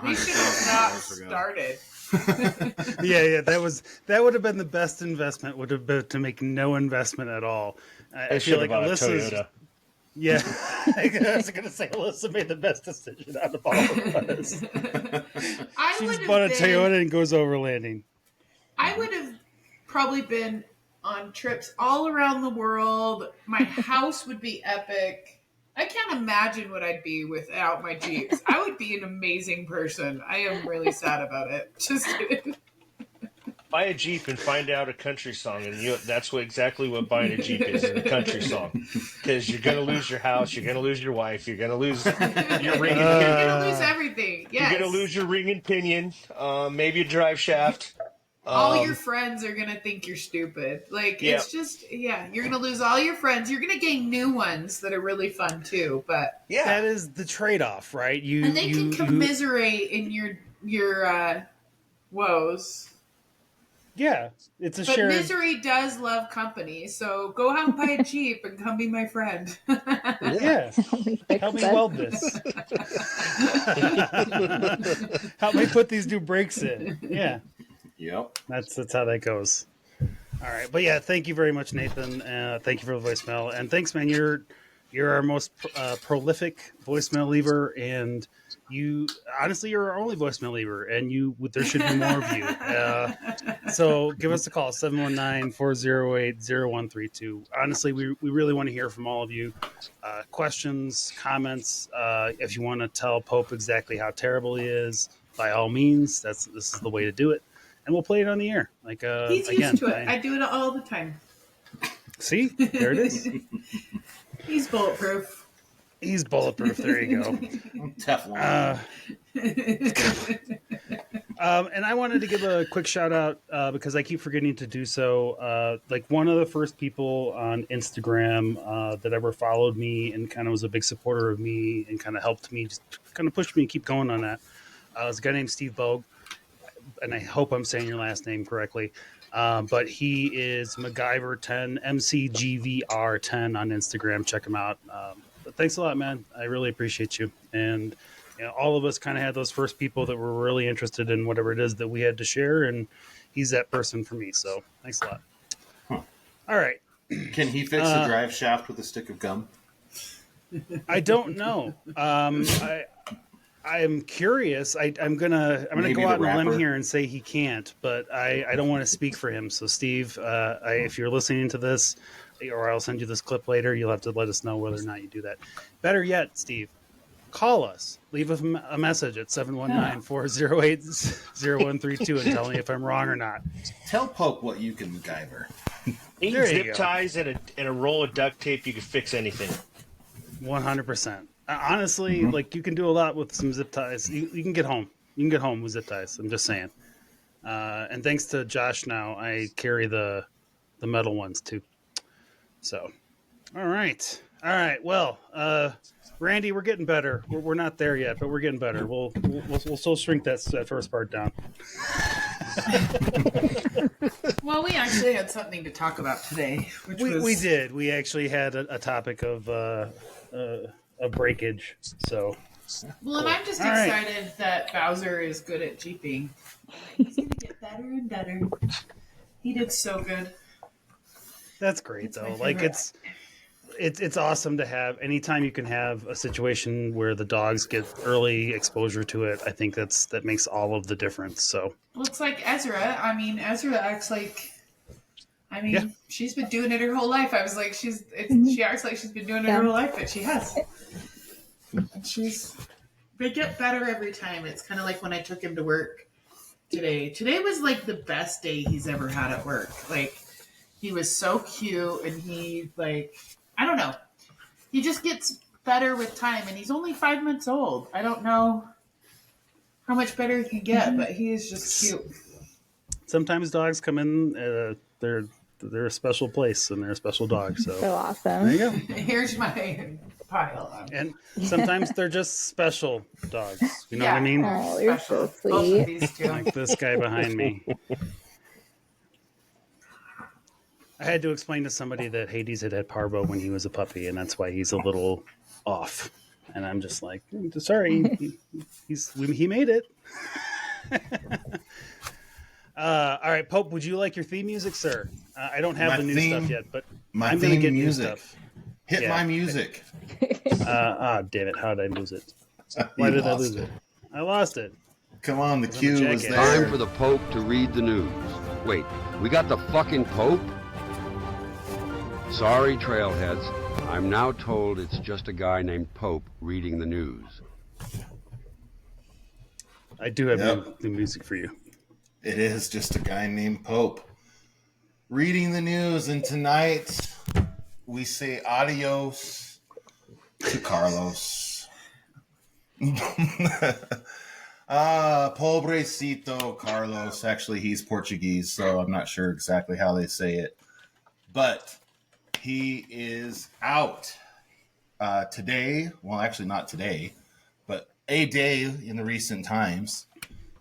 We should have not started. Yeah, that would have been the best investment. Would have been to make no investment at all. I feel like Alyssa's. Yeah, I was going to say Alyssa made the best decision out of all of us. She's bought a Toyota and goes overlanding. I would have probably been on trips all around the world. My house would be epic. I can't imagine what I'd be without my Jeeps. I would be an amazing person. I am really sad about it. Just kidding. Buy a Jeep and find out a country song, and that's exactly what buying a Jeep is, a country song. Because you're going to lose your house, you're going to lose your wife, you're going to lose your ring and pinion. You're going to lose everything, yes. You're going to lose your ring and pinion, maybe a drive shaft. All your friends are going to think you're stupid. It's just, you're going to lose all your friends. You're going to gain new ones that are really fun, too. But that is the trade-off, right? And they can commiserate in your woes. Yeah, it's But misery does love company, so go out and buy a Jeep and come be my friend. Yeah, help me weld this. Help me put these new brakes in. Yeah. Yep. That's how that goes. All right, but yeah, thank you very much, Nathan. Thank you for the voicemail, and thanks, man. You're our most prolific voicemail leaver, and you're our only voicemail leaver, and there should be more of you. So give us a call, 719-408-0132. Honestly, we really want to hear from all of you. Questions, comments. If you want to tell Pope exactly how terrible he is, by all means, this is the way to do it. And we'll play it on the air. He's used to it. I do it all the time. See? There it is. He's bulletproof. He's bulletproof. There you go. Teflon. And I wanted to give a quick shout out because I keep forgetting to do so. One of the first people on Instagram that ever followed me and kind of was a big supporter of me and kind of helped me, just kind of pushed me to keep going on that, was a guy named Steve Bogue. And I hope I'm saying your last name correctly. But he is MacGyver10, MCGVR10 on Instagram. Check him out. But thanks a lot, man. I really appreciate you. And all of us kind of had those first people that were really interested in whatever it is that we had to share. And he's that person for me. So thanks a lot. Huh. All right. Can he fix the drive shaft with a stick of gum? I don't know. I'm curious. I'm gonna go out on a limb here and say he can't, but I don't want to speak for him. So Steve, if you're listening to this, or I'll send you this clip later, you'll have to let us know whether or not you do that. Better yet, Steve, call us. Leave a message at 719-408-0132 and tell me if I'm wrong or not. Tell Pope what you can MacGyver. 8 zip ties and a roll of duct tape, you can fix anything. 100%. Honestly, you can do a lot with some zip ties. You can get home. You can get home with zip ties. I'm just saying. And thanks to Josh, now I carry the metal ones too. So, all right. Well, Randy, we're getting better. We're not there yet, but we're getting better. We'll still shrink that first part down. Well, we actually had something to talk about today. We did. We actually had a topic of breakage. So, well, and I'm just excited that Bowser is good at jeeping. He's gonna get better and better. He did so good. That's great That's my though. Like favorite. it's awesome to have anytime you can have a situation where the dogs get early exposure to it. I think that makes all of the difference. So Well, it's like Ezra. I mean, Ezra acts like. I mean, she's been doing it her whole life. I was like, she acts like she's been doing it her whole life, but she has. And they get better every time. It's kind of like when I took him to work today. Today was like the best day he's ever had at work. Like, he was so cute, and he, like, I don't know. He just gets better with time, and he's only 5 months old. I don't know how much better he can get, but he is just cute. sometimes dogs come in. They're a special place and they're a special dog. So awesome. there you go. Here's my pile. And sometimes they're just special dogs. You know what I mean? Oh, you're so Both of sweet. these two. Like this guy behind me. I had to explain to somebody that Hades had parvo when he was a puppy, and that's why he's a little off. And I'm just like, sorry, he made it. All right, Pope, would you like your theme music, sir? I don't have the new stuff yet, but I'm going to get new stuff. Hit my music. Damn it. How did I lose it? Why did I lose it? I lost it. Come on, the cue was there. Time for the Pope to read the news. Wait, we got the fucking Pope? Sorry, trailheads. I'm now told it's just a guy named Pope reading the news. I do have new music for you. It is just a guy named Pope reading the news, and tonight we say adios to Carlos. Pobrecito Carlos. Actually, he's Portuguese, so I'm not sure exactly how they say it. But he is out today. Well, actually not today, but a day in the recent times.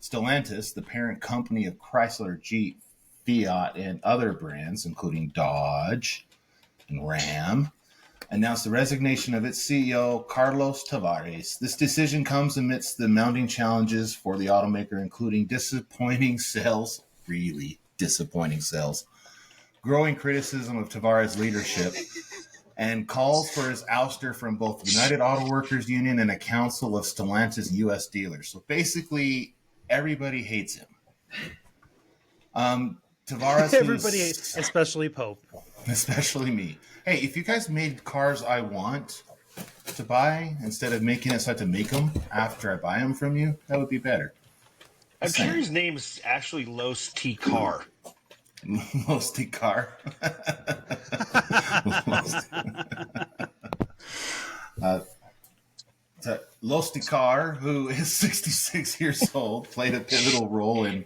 Stellantis, the parent company of Chrysler, Jeep, Fiat, and other brands, including Dodge and Ram, announced the resignation of its CEO, Carlos Tavares. This decision comes amidst the mounting challenges for the automaker, including disappointing sales, really disappointing sales, growing criticism of Tavares' leadership, and calls for his ouster from both the United Auto Workers Union and a council of Stellantis U.S. dealers. So basically, everybody hates him. Tavares, everybody hates, especially Pope, especially me. Hey, if you guys made cars I want to buy instead of making it so I have to make them after I buy them from you, that would be better. I'm sure his name's actually Los T Car. Los T Car. Los T Car, who is 66 years old, played a pivotal role in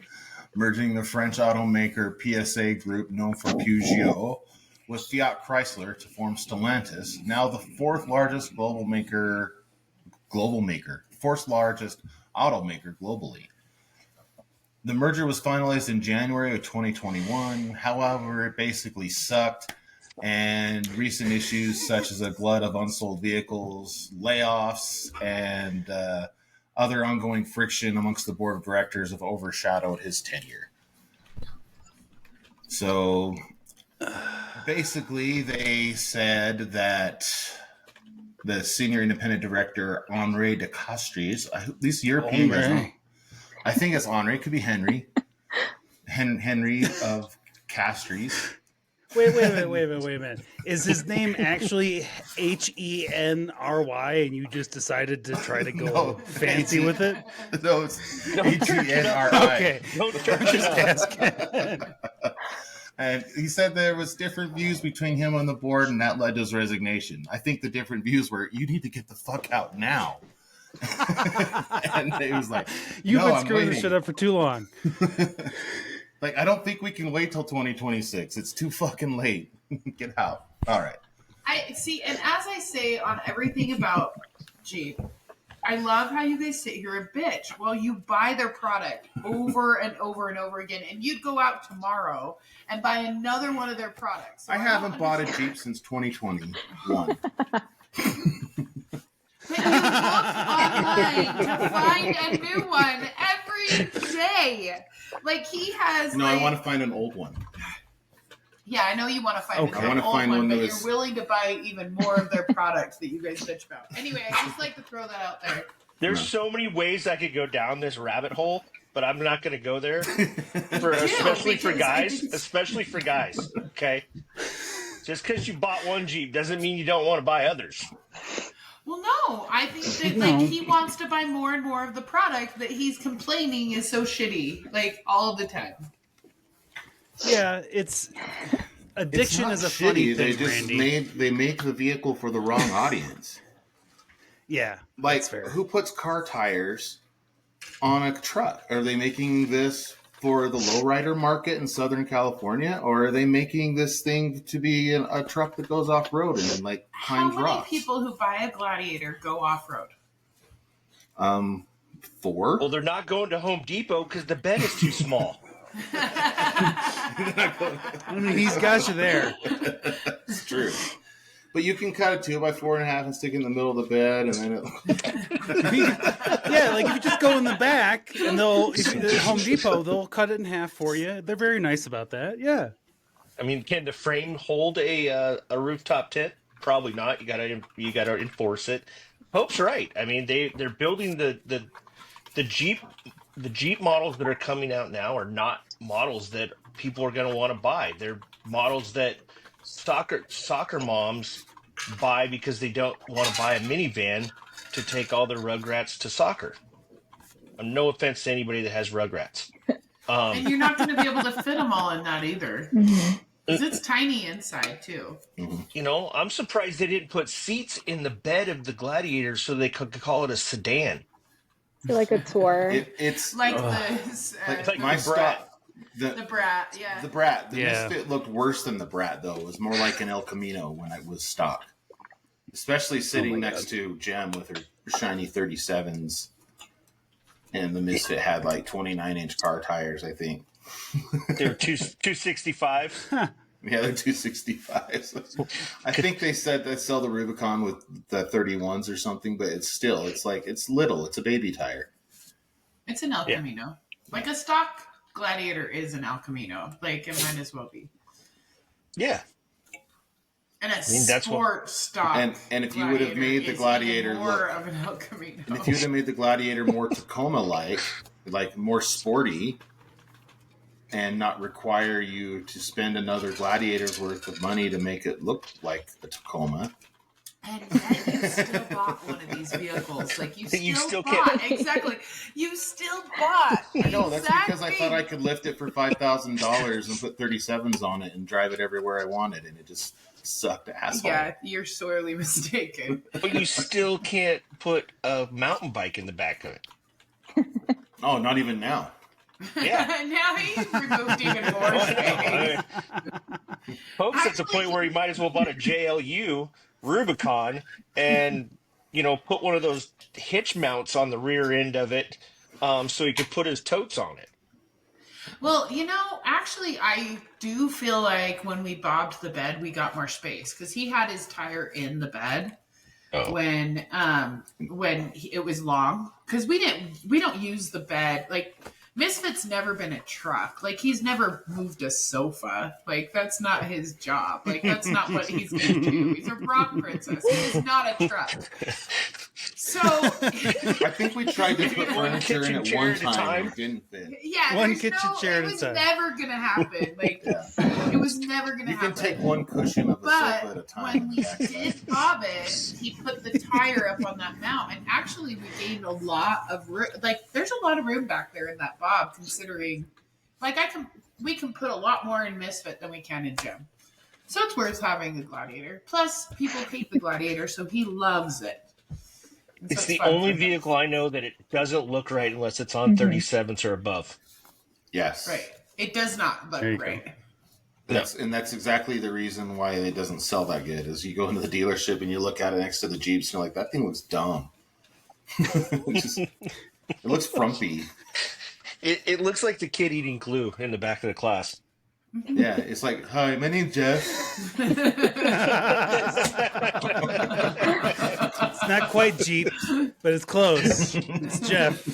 merging the French automaker PSA Group, known for Peugeot, with Fiat Chrysler to form Stellantis, now the fourth largest automaker globally. The merger was finalized in January of 2021. However, it basically sucked, and recent issues such as a glut of unsold vehicles, layoffs, and other ongoing friction amongst the board of directors have overshadowed his tenure. So basically, they said that the senior independent director, Henri de Castries, these European guys, I think it's Henri, it could be Henry. Henry of Castries. Wait a minute. Is his name actually Henry and you just decided to try to go fancy with it? No, it's Henri. Okay. I'm just asking. And he said there was different views between him and the board, and that led to his resignation. I think the different views were, you need to get the fuck out now. And he was like, You've been screwing this shit up for too long. Like, I don't think we can wait till 2026. It's too fucking late. Get out. All right. I see, and as I say on everything about Jeep, I love how you guys sit here and bitch. Well, you buy their product over and over and over again, and you'd go out tomorrow and buy another one of their products. So I haven't bought a Jeep since 2021. But you look online to find a new one every day. Like, he has. No, I want to find an old one. Yeah, I know you want to find Okay. an I wanna old find one, one but that you're was- willing to buy even more of their products that you guys bitch about. Anyway, I just like to throw that out there. There's so many ways I could go down this rabbit hole, but I'm not going to go there. Especially for because I guys. think- Especially for guys. Okay. Just because you bought one Jeep doesn't mean you don't want to buy others. Well, no, I think that like he wants to buy more and more of the product that he's complaining is so shitty, like all the time. Yeah, it's addiction not is a shitty. funny They thing, just Randy. they make the vehicle for the wrong audience. Yeah, Like, that's fair. who puts car tires on a truck? Are they making this for the lowrider market in Southern California, or are they making this thing to be a truck that goes off road and like How climbs many rocks? people who buy a Gladiator go off road? 4. Well, they're not going to Home Depot because the bed is too small. I mean, he's got you there. It's true. But you can cut a 2x4.5 and stick it in the middle of the bed, and then Yeah, like if you just go in the back and at Home Depot, they'll cut it in half for you. They're very nice about that. Yeah. I mean, can the frame hold a rooftop tent? Probably not. You gotta enforce it. Pope's right. I mean, they're building the Jeep models that are coming out now are not models that people are going to want to buy. They're models that soccer moms buy because they don't want to buy a minivan to take all their Rugrats to soccer. No offense to anybody that has Rugrats. And you're not going to be able to fit them all in that either. Because it's tiny inside, too. You know, I'm surprised they didn't put seats in the bed of the Gladiator so they could call it a sedan. So like a tour. it's Like Like my the Brat. the Brat, yeah. The Brat. The Yeah. Misfit looked worse than the Brat, though. It was more like an El Camino when it was stock. Especially sitting next to Gem with her shiny 37s. And the Misfit had like 29-inch car tires, I think. They were 265. Yeah, they're 265s. I think they said they sell the Rubicon with the 31s or something, but it's little. It's a baby tire. It's an El Yeah. Camino. Like a stock Gladiator is an El Camino. Like, it might as well be. Yeah. And a that's sport stock. And if you would have made the is Gladiator even more look, of an El Camino. and if you would have made the Gladiator more Tacoma-like, like more sporty, and not require you to spend another Gladiator's worth of money to make it look like a Tacoma. And yet you still bought one of these vehicles. Like, you still bought. can't. Exactly. You still bought. I know, that's because I thought I Exactly. could lift it for $5,000 and put 37s on it and drive it everywhere I wanted, and it just sucked asshole. Yeah, you're sorely mistaken. But you still can't put a mountain bike in the back of it. Oh, not even now. Yeah. Now he's removed even more space. Pope's at the point where he might as well bought a JLU Rubicon and, put one of those hitch mounts on the rear end of it so he could put his totes on it. Well, actually, I do feel like when we bobbed the bed, we got more space because he had his tire in the bed when it was long. Because we don't use the bed. Like, Misfit's never been a truck. Like, he's never moved a sofa. Like, that's not his job. Like, that's not what he's going to do. He's a rock princess. He's not a truck. So I think we tried to put furniture in at one time and it didn't fit. yeah, One there's kitchen chair it at a was time. never gonna happen. Like, it was never gonna You happen. can take one cushion of the sofa at a But time. when we did bob it, he put the tire up on that mount, and actually we gained a lot of room. Like, there's a lot of room back there in that bob, considering, like, we can put a lot more in Misfit than we can in Gem. So it's worth having the Gladiator. Plus, people hate the Gladiator, so he loves it. And so It's the fun only for him. vehicle I know that it doesn't look right unless it's on 37s or above. Yes. Right. It does not look There you go. right. That's exactly the reason why it doesn't sell that good. Is you go into the dealership and you look at it next to the Jeeps and you're like, that thing looks dumb. It looks frumpy. It looks like the kid eating glue in the back of the class. Yeah, it's like, hi, my name's Jeff. It's not quite Jeep, but it's close. It's Jeff.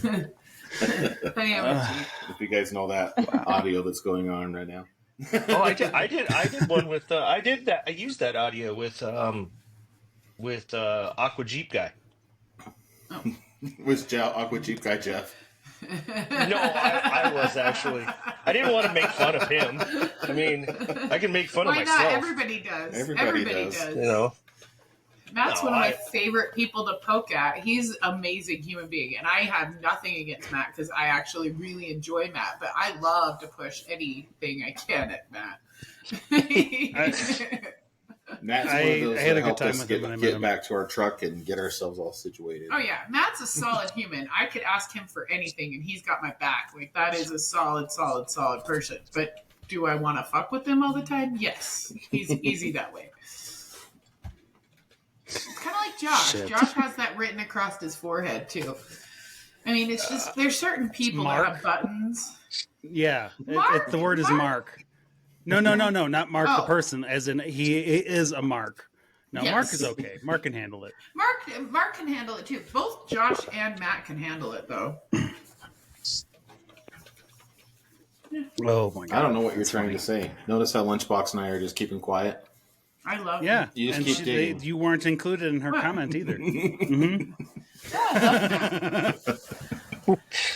I am a Jeep. If you guys know that audio that's going on right now. Oh, I did one with. I did that. I used that audio with Aqua Jeep guy. Was Aqua Jeep guy Jeff? No, I was actually. I didn't want to make fun of him. I mean, I can make fun Why of myself. not? Everybody does. Everybody does. You know. Matt's No, one of my favorite people to poke at. He's an amazing human being, and I have nothing against Matt because I actually really enjoy Matt. But I love to push anything I can at Matt. Matt's one of those I had a that good helped time us with him when I met get him. back to our truck and get ourselves all situated. Oh yeah, Matt's a solid human. I could ask him for anything, and he's got my back. Like that is a solid person. But do I want to fuck with him all the time? Yes, he's easy that way. It's kind of like Josh. Shit. Josh has that written across his forehead too. I mean, it's just there's certain people that Mark? have buttons. Yeah, Mark? the word is Mark. No, not Mark the Oh. person, as in he is a Mark. No, Yes. Mark is okay. Mark can handle it. Mark can handle it too. Both Josh and Matt can handle it though. Oh my god! I don't know what you're trying to say. Notice how Lunchbox and I are just keeping quiet. I love Yeah, You just and keep digging. you weren't included in her What? comment either. Mm-hmm.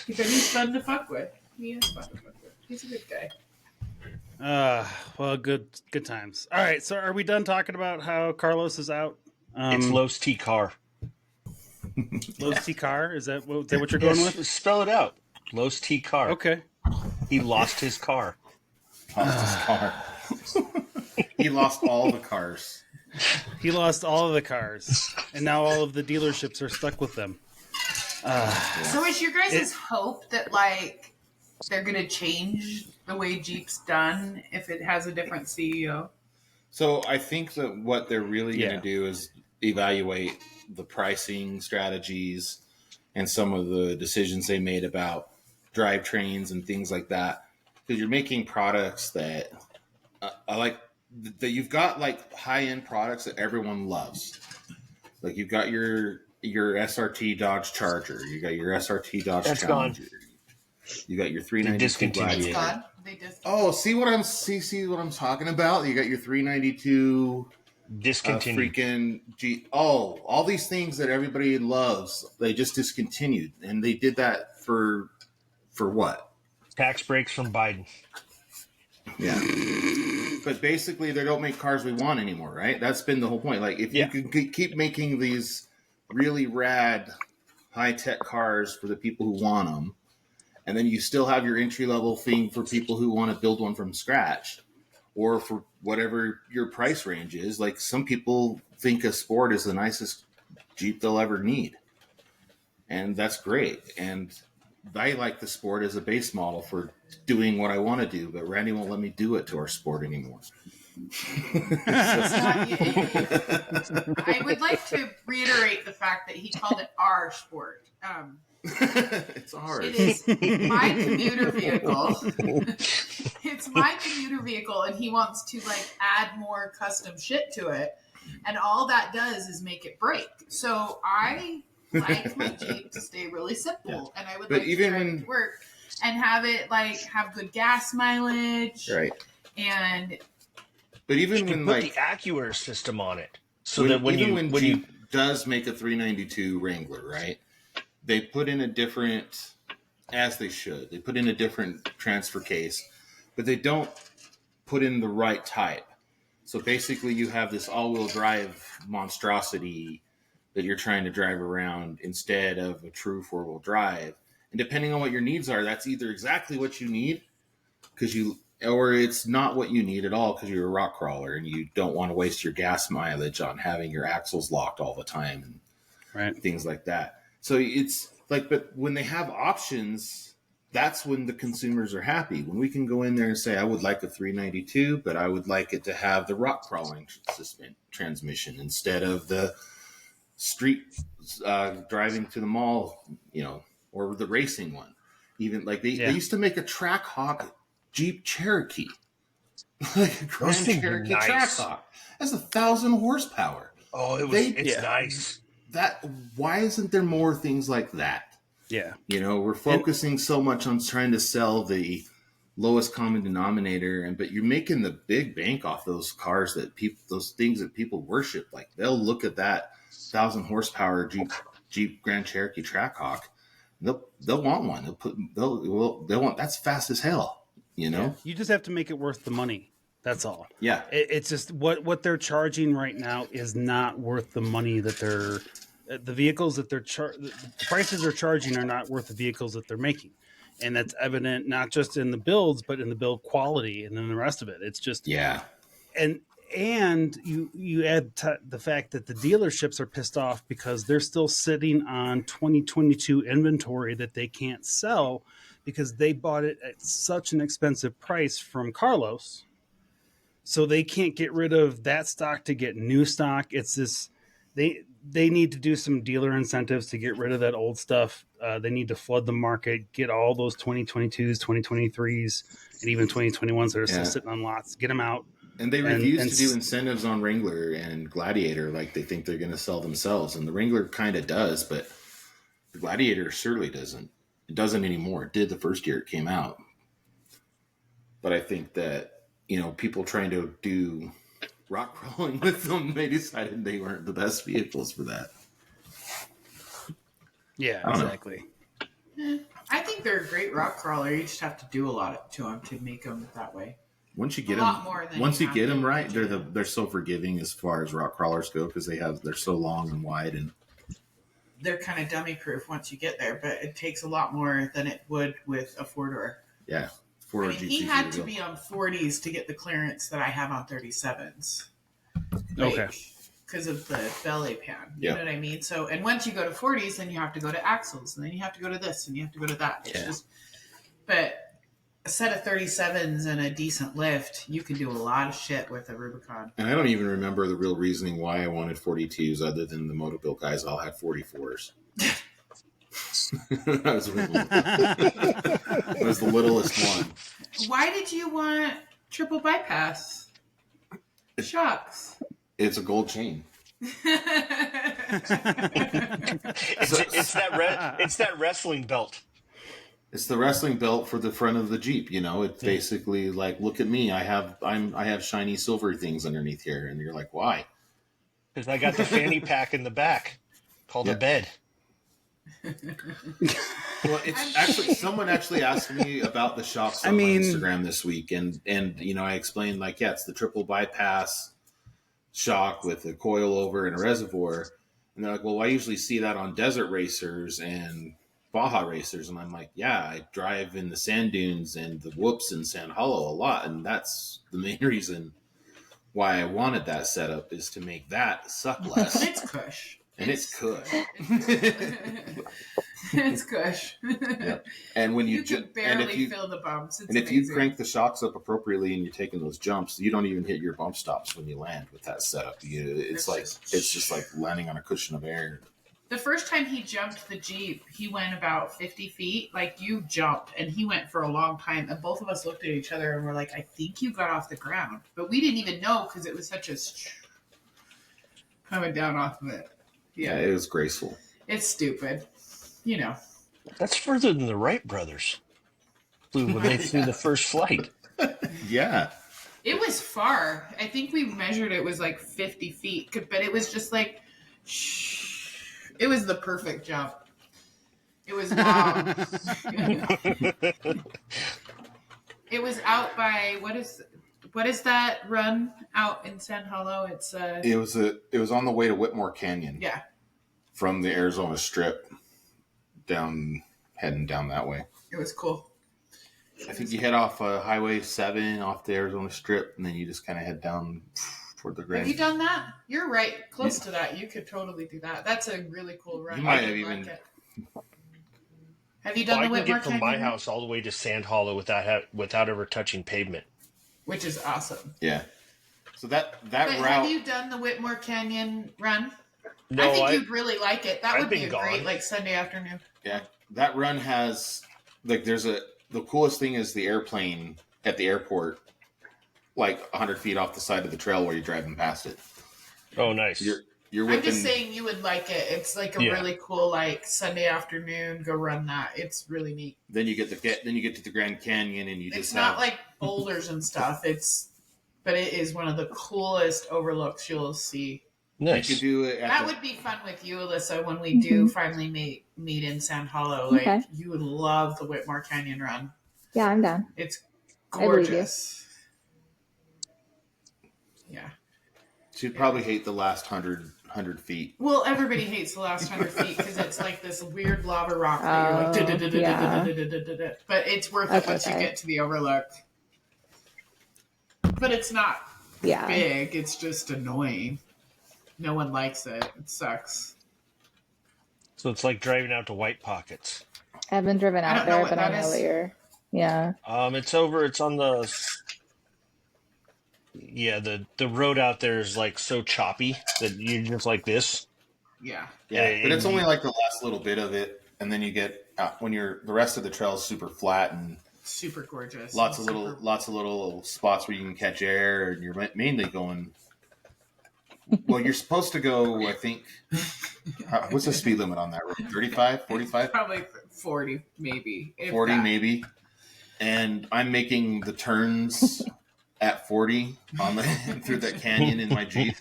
because he's fun to fuck with. He is fun to fuck with. He's a good guy. Well, good times. All right, so are we done talking about how Carlos is out? It's Los T Car. Los T Car. Is that what you're going Yes, with? spell it out. Los T Car. Okay. He lost his car. Lost his car. He lost all the cars. He lost all of the cars, and now all of the dealerships are stuck with them. So is your guys' hope that like they're gonna change the way Jeep's done if it has a different CEO? So I think that what they're really going Yeah. to do is evaluate the pricing strategies and some of the decisions they made about drivetrains and things like that. Because you're making products that I like that you've got like high end products that everyone loves. Like you've got your SRT Dodge Charger, you got your SRT Dodge That's Challenger, you got your 392 discontinued Gladiator. it. God, they just Oh, see what I'm talking about? You got your 392 Discontinued. freaking all these things that everybody loves, they just discontinued, and they did that for what? Tax breaks from Biden. Yeah. But basically, they don't make cars we want anymore, right? That's been the whole point. Like, if Yeah. you could keep making these really rad, high-tech cars for the people who want them, and then you still have your entry-level thing for people who want to build one from scratch, or for whatever your price range is. Like, some people think a Sport is the nicest Jeep they'll ever need. And that's great. And I like the Sport as a base model for doing what I want to do, but Randy won't let me do it to our Sport anymore. I would like to reiterate the fact that he called it our Sport. It's ours. It is my commuter vehicle. It's my commuter vehicle, and he wants to like add more custom shit to it, and all that does is make it break. So I like my Jeep to stay really simple, and I would But like even to drive when- it to work and have it like have good gas mileage, Right. and But You even can when put like the AccuAir system on it, so that when Jeep you does make a 392 Wrangler, right? They put in a different, as they should. They put in a different transfer case, but they don't put in the right type. So basically, you have this all-wheel drive monstrosity that you're trying to drive around instead of a true four-wheel drive. And depending on what your needs are, that's either exactly what you need, or it's not what you need at all because you're a rock crawler and you don't want to waste your gas mileage on having your axles locked all the time and things like that. So it's like, but when they have options, that's when the consumers are happy. When we can go in there and say, I would like a 392, but I would like it to have the rock crawling transmission instead of the street driving to the mall, or the racing one. Even like they used to make a Trackhawk Jeep Cherokee, like a Grand things are Cherokee nice. Trackhawk. That's 1,000 horsepower. Oh, it's nice. Why isn't there more things like that? Yeah. We're focusing so much on trying to sell the lowest common denominator, but you're making the big bank off those cars those things that people worship. Like they'll look at that 1,000 horsepower Jeep Grand Cherokee Trackhawk. They'll want one. They'll want, that's fast as hell, you know? Yeah. You just have to make it worth the money. That's all. Yeah. It's just what they're charging right now is not worth the money that the vehicles that the prices they're charging are not worth the vehicles that they're making. And that's evident not just in the builds, but in the build quality and then the rest of it. It's just, and you add the fact that the dealerships are pissed off because they're still sitting on 2022 inventory that they can't sell because they bought it at such an expensive price from Carlos. So they can't get rid of that stock to get new stock. It's this, they need to do some dealer incentives to get rid of that old stuff. They need to flood the market, get all those 2022s, 2023s, and even 2021s that are still sitting on lots, get them out. And they refuse to do incentives on Wrangler and Gladiator like they think they're going to sell themselves. And the Wrangler kind of does, but the Gladiator surely doesn't. It doesn't anymore. It did the first year it came out. But I think that, you know, people trying to do rock crawling with them, they decided they weren't the best vehicles for that. Yeah, exactly. I think they're a great rock crawler. You just have to do a lot to them to make them that way. Once you get them right, they're so forgiving as far as rock crawlers go because they're so long and wide and they're kind of dummy proof once you get there, but it takes a lot more than it would with a 4-door. Yeah. He had to be on 40s to get the clearance that I have on 37s. Okay. Because of the belly pan. You know what I mean? So, and once you go to 40s, then you have to go to axles, and then you have to go to this, and you have to go to that. It's just, but a set of 37s and a decent lift, you can do a lot of shit with a Rubicon. And I don't even remember the real reasoning why I wanted 42s other than the Motobill guys all had 44s. That was the littlest one. Why did you want triple bypass shocks? It's a gold chain. It's that wrestling belt. It's the wrestling belt for the front of the Jeep. You know, it's basically like, look at me. I have shiny silver things underneath here, and you're like, why? Because I got the fanny pack in the back called a bed. Well, it's actually someone actually asked me about the shocks on my Instagram this week, and you know, I explained like, it's the triple bypass shock with a coilover and a reservoir, and they're like, well, I usually see that on desert racers and Baja racers, and I'm like, yeah, I drive in the sand dunes and the whoops in Sand Hollow a lot, and that's the main reason why I wanted that setup is to make that suck less. It's cush. And it's cush. It's cush. Yep. And when you can barely feel the bumps. It's if amazing. you crank the shocks up appropriately and you're taking those jumps, you don't even hit your bump stops when you land with that setup. It's just like landing on a cushion of air. The first time he jumped the Jeep, he went about 50 feet. Like, you jumped, and he went for a long time. And both of us looked at each other and were like, I think you got off the ground. But we didn't even know because it was such a coming down off of it. Yeah, it was graceful. It's stupid. You know. That's further than the Wright brothers flew when they flew the first flight. Yeah. It was far. I think we measured it was like 50 feet. But it was just like, it was the perfect jump. It was long. It was out by, what is that run out in Sand Hollow? It was on the way to Whitmore Canyon. Yeah. From the Arizona Strip heading down that way. It was cool. I think you head off Highway 7 off the Arizona Strip, and then you just kind of head down toward the Grand. Have you done that? You're right. Close to that. You could totally do that. That's a really cool run. You might have even... Have you done the Whitmore Canyon? I can get from my house all the way to Sand Hollow without ever touching pavement. Which is awesome. Yeah. So that route... Have you done the Whitmore Canyon run? No, I think you'd really like it. That would be a gone. great Sunday afternoon. Yeah. That run has... The coolest thing is the airplane at the airport, like 100 feet off the side of the trail where you're driving past it. Oh, nice. You're I'm whipping. just saying you would like it. It's like a really cool like Sunday afternoon. Go run that. It's really neat. Then you get to the Grand Canyon, and It's not like boulders and stuff. But it is one of the coolest overlooks you'll see. Nice. You could do it. That would be fun with you, Alyssa, when we do finally meet in Sand Hollow. Like you would love the Whitmore Canyon run. Yeah, I'm down. It's gorgeous. Yeah. She'd probably hate the last 100 feet. Well, everybody hates the last 100 feet because it's like this weird lava rock that you're like, but it's worth it once you get to the overlook. But it's not big. It's just annoying. No one likes it. It sucks. So it's like driving out to White Pockets. I haven't driven out there, but I know what you're. Yeah. It's on the. Yeah, the road out there is like so choppy that you're just like this. Yeah. Yeah, but it's only like the last little bit of it, and then you get the rest of the trail is super flat and super gorgeous. Lots of little spots where you can catch air, and you're mainly going. Well, you're supposed to go, I think, what's the speed limit on that road? 35, 45? Probably 40, maybe. 40, maybe. And I'm making the turns at 40 on through that canyon in my Jeep.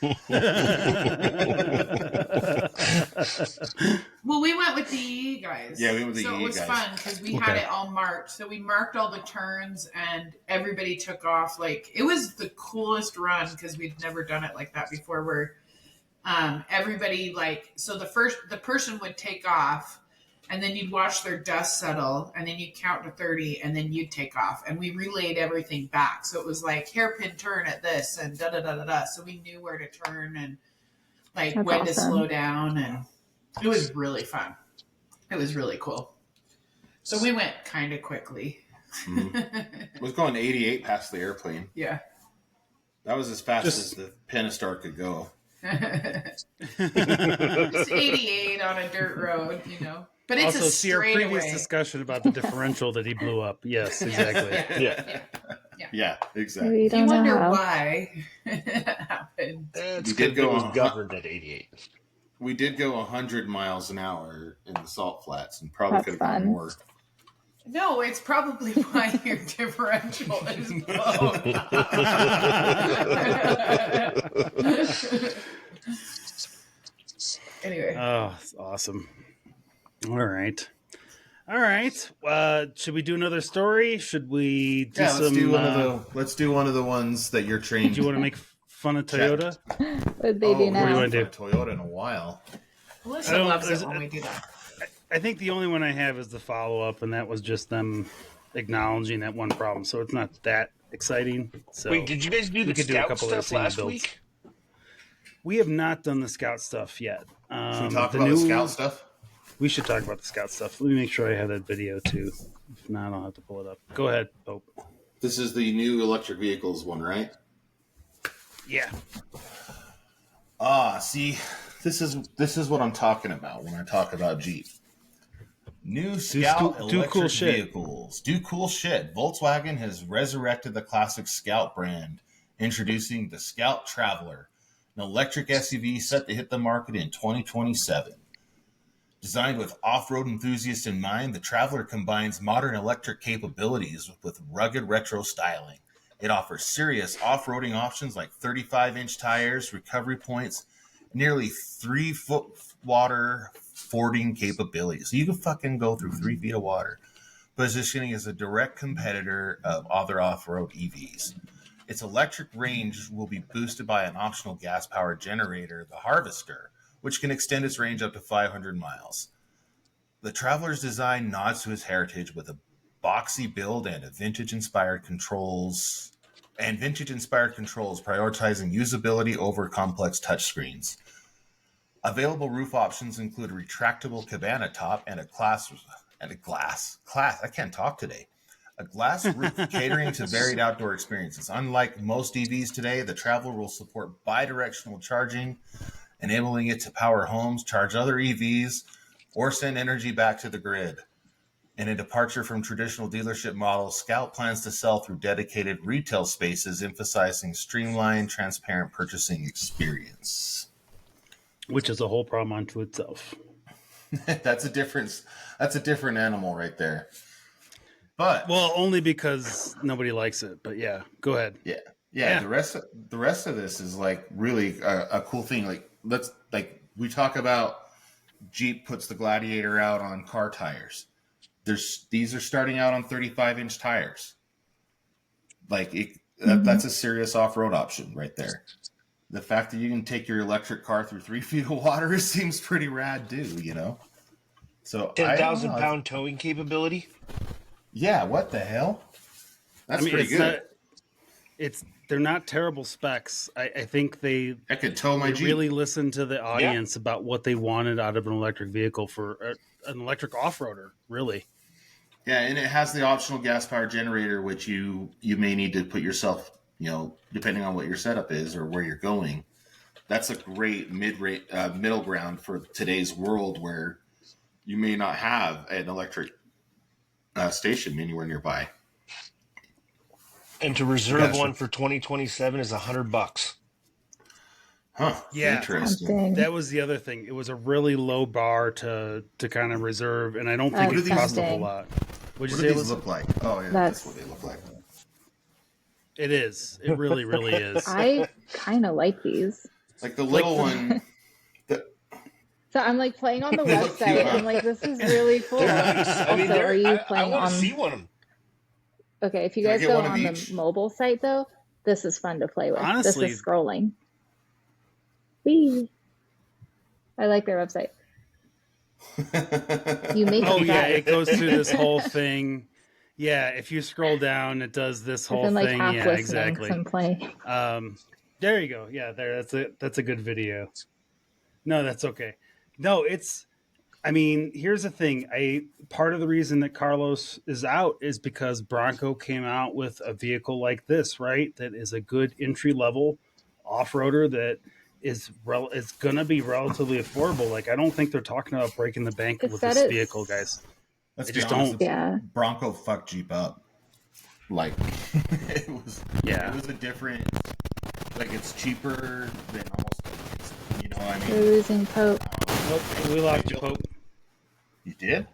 Well, we went with the EE guys. Yeah, we went with the EE guys. So it was fun because we had it all marked. So we marked all the turns and everybody took off. Like, it was the coolest run because we'd never done it like that before where everybody so the person would take off and then you'd watch their dust settle and then you'd count to 30 and then you'd take off. And we relayed everything back. So it was like hairpin turn at this and da-da-da-da-da. So we knew where to turn and like That's when awesome. to slow down, and it was really fun. It was really cool. So we went kind of quickly. It was going 88 past the airplane. Yeah. That was as fast as the Pentastar could go. It's 88 on a dirt road, you know. But it's also, a see our straightaway. previous discussion about the differential that he blew up. Yes, exactly. Yeah, exactly. We You don't wonder know. why it happened. It's did go it was on- governed at 88. We did go 100 miles an hour in the salt flats and probably That's could have gone fun. more. No, it's probably why your differential is blown. Anyway. Oh, that's awesome. All right. Should we do another story? Should we do some? Let's do one of the ones that you're trained. Do you want to make fun of Toyota? What they do we now? What do you haven't want to done Toyota in a while. Alyssa loves it when we do that. I think the only one I have is the follow-up, and that was just them acknowledging that one problem. So it's not that exciting. So Wait, did you guys do the could do a scout couple of the stuff same last builds. week? We have not done the Scout stuff yet. Should we talk about the Scout stuff? We should talk about the Scout stuff. Let me make sure I have that video too. If not, I'll have to pull it up. Go ahead, Pope. This is the new electric vehicles one, right? Yeah. See, this is what I'm talking about when I talk about Jeep. New Scout do electric cool shit. vehicles. Do cool shit. Volkswagen has resurrected the classic Scout brand, introducing the Scout Traveler, an electric SUV set to hit the market in 2027. Designed with off-road enthusiasts in mind, the Traveler combines modern electric capabilities with rugged retro styling. It offers serious off-roading options like 35-inch tires, recovery points, nearly 3-foot water fording capabilities. So you can fucking go through 3 feet of water. Positioning as a direct competitor of other off-road EVs. Its electric range will be boosted by an optional gas-powered generator, the Harvester, which can extend its range up to 500 miles. The Traveler's design nods to its heritage with a boxy build and vintage-inspired controls, prioritizing usability over complex touchscreens. Available roof options include a retractable cabana top and a glass roof catering to varied outdoor experiences. Unlike most EVs today, the Traveler will support bi-directional charging, enabling it to power homes, charge other EVs, or send energy back to the grid. In a departure from traditional dealership models, Scout plans to sell through dedicated retail spaces, emphasizing streamlined, transparent purchasing experience. which is a whole problem unto itself. That's a different animal right there. But well, only because nobody likes it. But yeah, go ahead. Yeah. The rest of this is like really a cool thing. We talk about Jeep puts the Gladiator out on car tires. These are starting out on 35-inch tires. That's a serious off-road option right there. The fact that you can take your electric car through 3 feet of water seems pretty rad too, you know? So 10,000-pound towing capability? Yeah, what the hell? That's pretty good. They're not terrible specs. I think I could tow my Jeep. Really listen to the audience about what they wanted out of an electric vehicle for an electric off-roader, really. Yeah, and it has the optional gas-powered generator, which you may need to put yourself, depending on what your setup is or where you're going. That's a great middle ground for today's world where you may not have an electric station anywhere nearby. And to reserve one for 2027 is $100. Huh. Yeah. Interesting. That was the other thing. It was a really low bar to kind of reserve, and I don't think it cost a whole lot. What do these look like? Oh, yeah, that's what they look like. It is. It really, really is. I kind of like these. Like the little one. So I'm like playing on the website. I'm like, this is really cool. Also, are you playing on? See one. Okay, if you guys go on the mobile site though, this is fun to play with. Honestly, this is scrolling. Whee! I like their website. You make it goes through this whole thing. Yeah, if you scroll down, it does this whole thing. Yeah, exactly. There you go. Yeah, that's a good video. No, that's okay. No, here's the thing. Part of the reason that Carlos is out is because Bronco came out with a vehicle like this, right? That is a good entry level off-roader that is going to be relatively affordable. Like, I don't think they're talking about breaking the bank with this vehicle, guys. Let's just honest, don't. Yeah. Bronco fucked Jeep up. Like, it was a different. Like, it's cheaper than almost. You know what I mean? We're losing Pope. Nope, we lost you, Pope. You did?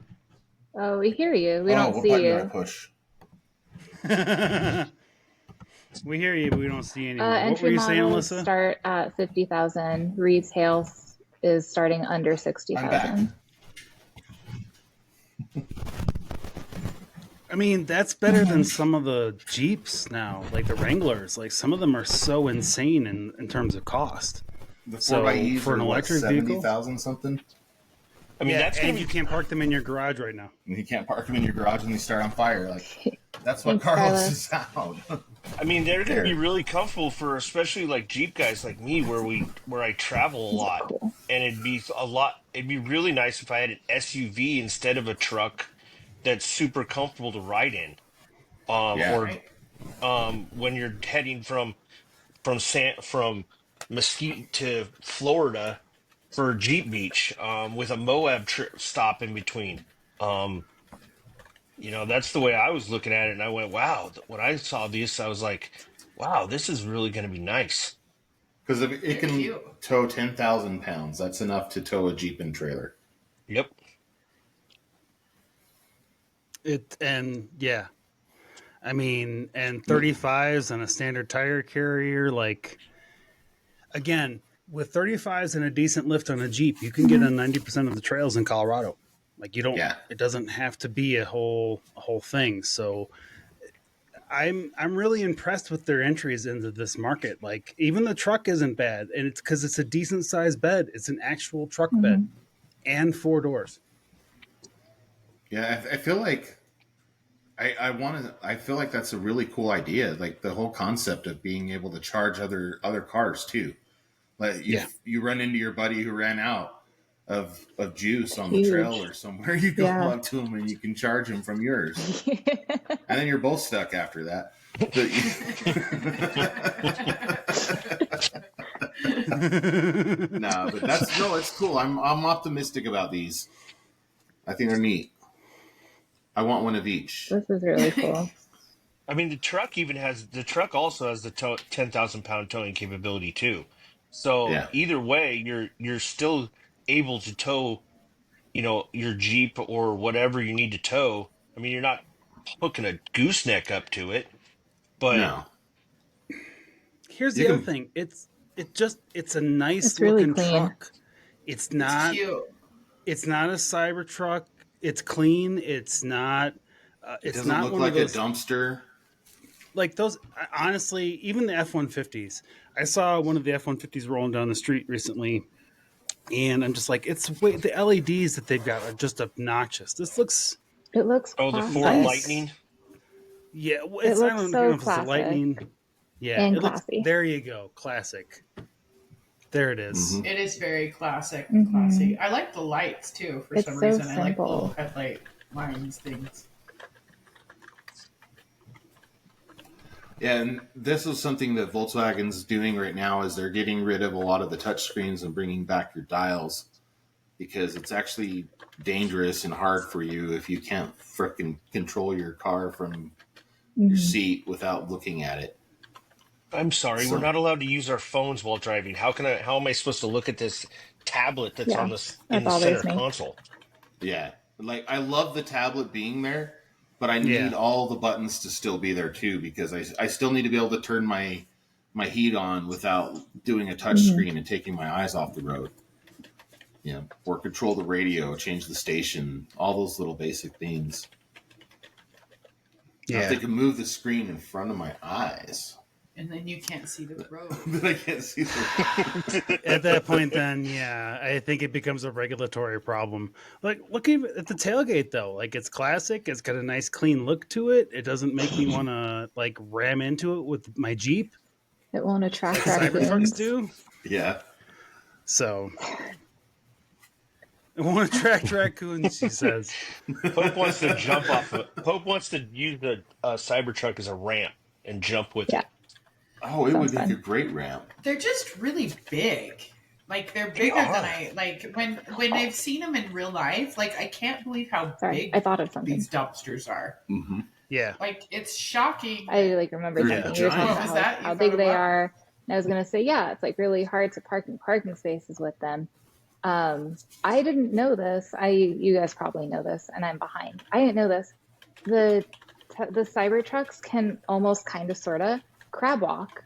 Oh, we hear you. We don't see what you. Button do I push? We hear you, but we don't see anyone. What were Entry you saying, models Alyssa? start at 50,000. Retail is starting under 60,000. I mean, that's better than some of the Jeeps now, like the Wranglers. Like, some of them are so insane in terms of cost. The 4xEs for an electric vehicle, 70,000 something. I mean, you can't park them in your garage right now. You can't park them in your garage when they start on fire. Like, that's what Carlos is out. I mean, they're going to be really comfortable for especially like Jeep guys like me, where I travel a lot, and it'd be really nice if I had an SUV instead of a truck that's super comfortable to ride in. When you're heading from Mesquite to Florida for Jeep Beach, with a Moab stop in between. That's the way I was looking at it, and I went, wow. When I saw this, I was like, wow, this is really going to be nice. Because it can tow 10,000 pounds. That's enough to tow a Jeep and trailer. Yep. I mean, and 35s and a standard tire carrier, like, again, with 35s and a decent lift on a Jeep, you can get on 90% of the trails in Colorado. Like, you don't, it doesn't have to be a whole thing. So I'm really impressed with their entries into this market. Like, even the truck isn't bad, and it's because it's a decent sized bed. It's an actual truck bed and 4 doors. Yeah, I feel like I feel like that's a really cool idea. Like, the whole concept of being able to charge other cars too. Like, you run into your buddy who ran out of juice on the trail or somewhere, you go up to him and you can charge him from yours. And then you're both stuck after that. But it's cool. I'm optimistic about these. I think they're neat. I want one of each. This is really cool. I mean, the truck also has the 10,000 pound towing capability too. So Yeah. either way, you're still able to tow, your Jeep or whatever you need to tow. I mean, you're not hooking a gooseneck up to it, but No. Here's You the other can. thing. It's a nice It's really looking clean. truck. It's It's not cute. it's not a cyber truck. It's clean. It's not It it's doesn't not look one like of those a dumpster. like those. Honestly, even the F-150s. I saw one of the F-150s rolling down the street recently, and I'm just like, the LEDs that they've got are just obnoxious. This looks It looks oh, the classic. Ford nice. Lightning. Yeah, well, It it's I looks don't so know if it's a classic lightning. Yeah, and it looks. classy. There you go, classic. There it is. Mhm. It is very classic and classy. I like the lights too for It's some so reason. I like the simple. little headlight lines things. Yeah, and this is something that Volkswagen's doing right now is they're getting rid of a lot of the touchscreens and bringing back your dials because it's actually dangerous and hard for you if you can't frickin' control your car from your seat without looking at it. I'm sorry, So- we're not allowed to use our phones while driving. How am I supposed to look at this tablet that's Yeah, in that the bothers center me. console? Yeah, like I love the tablet being there, but I need Yeah. all the buttons to still be there too because I still need to be able to turn my heat on without doing a touch screen and taking my eyes off the road. Or control the radio, change the station, all those little basic things. Now, if Yeah. they can move the screen in front of my eyes, And then you can't see the road. then I can't see the At that point, then, yeah, I think it becomes a regulatory problem. Like, look even at the tailgate, though. Like, it's classic. It's got a nice, clean look to it. It doesn't make me want to like ram into it with my Jeep, It won't attract like Cybertrucks raccoons. do. Yeah. So, it won't attract raccoons. She says. Pope wants to jump off. Pope wants to use the Cybertruck as a ramp and jump with Yeah. it. Oh, it would Sounds make fun. a great ramp. They're just really big. Like they're bigger than I like when I've seen them in real life. Like I can't believe how Sorry, big I thought of something. these dumpsters are. Mm-hmm. Yeah. Like it's shocking. I remember They're something. You were talking giant. about What was that? how You big thought they what? are. And I was going to say, yeah, it's like really hard to park in parking spaces with them. I didn't know this. You guys probably know this, and I'm behind. I didn't know this. The Cybertrucks can almost kind of sort of crab walk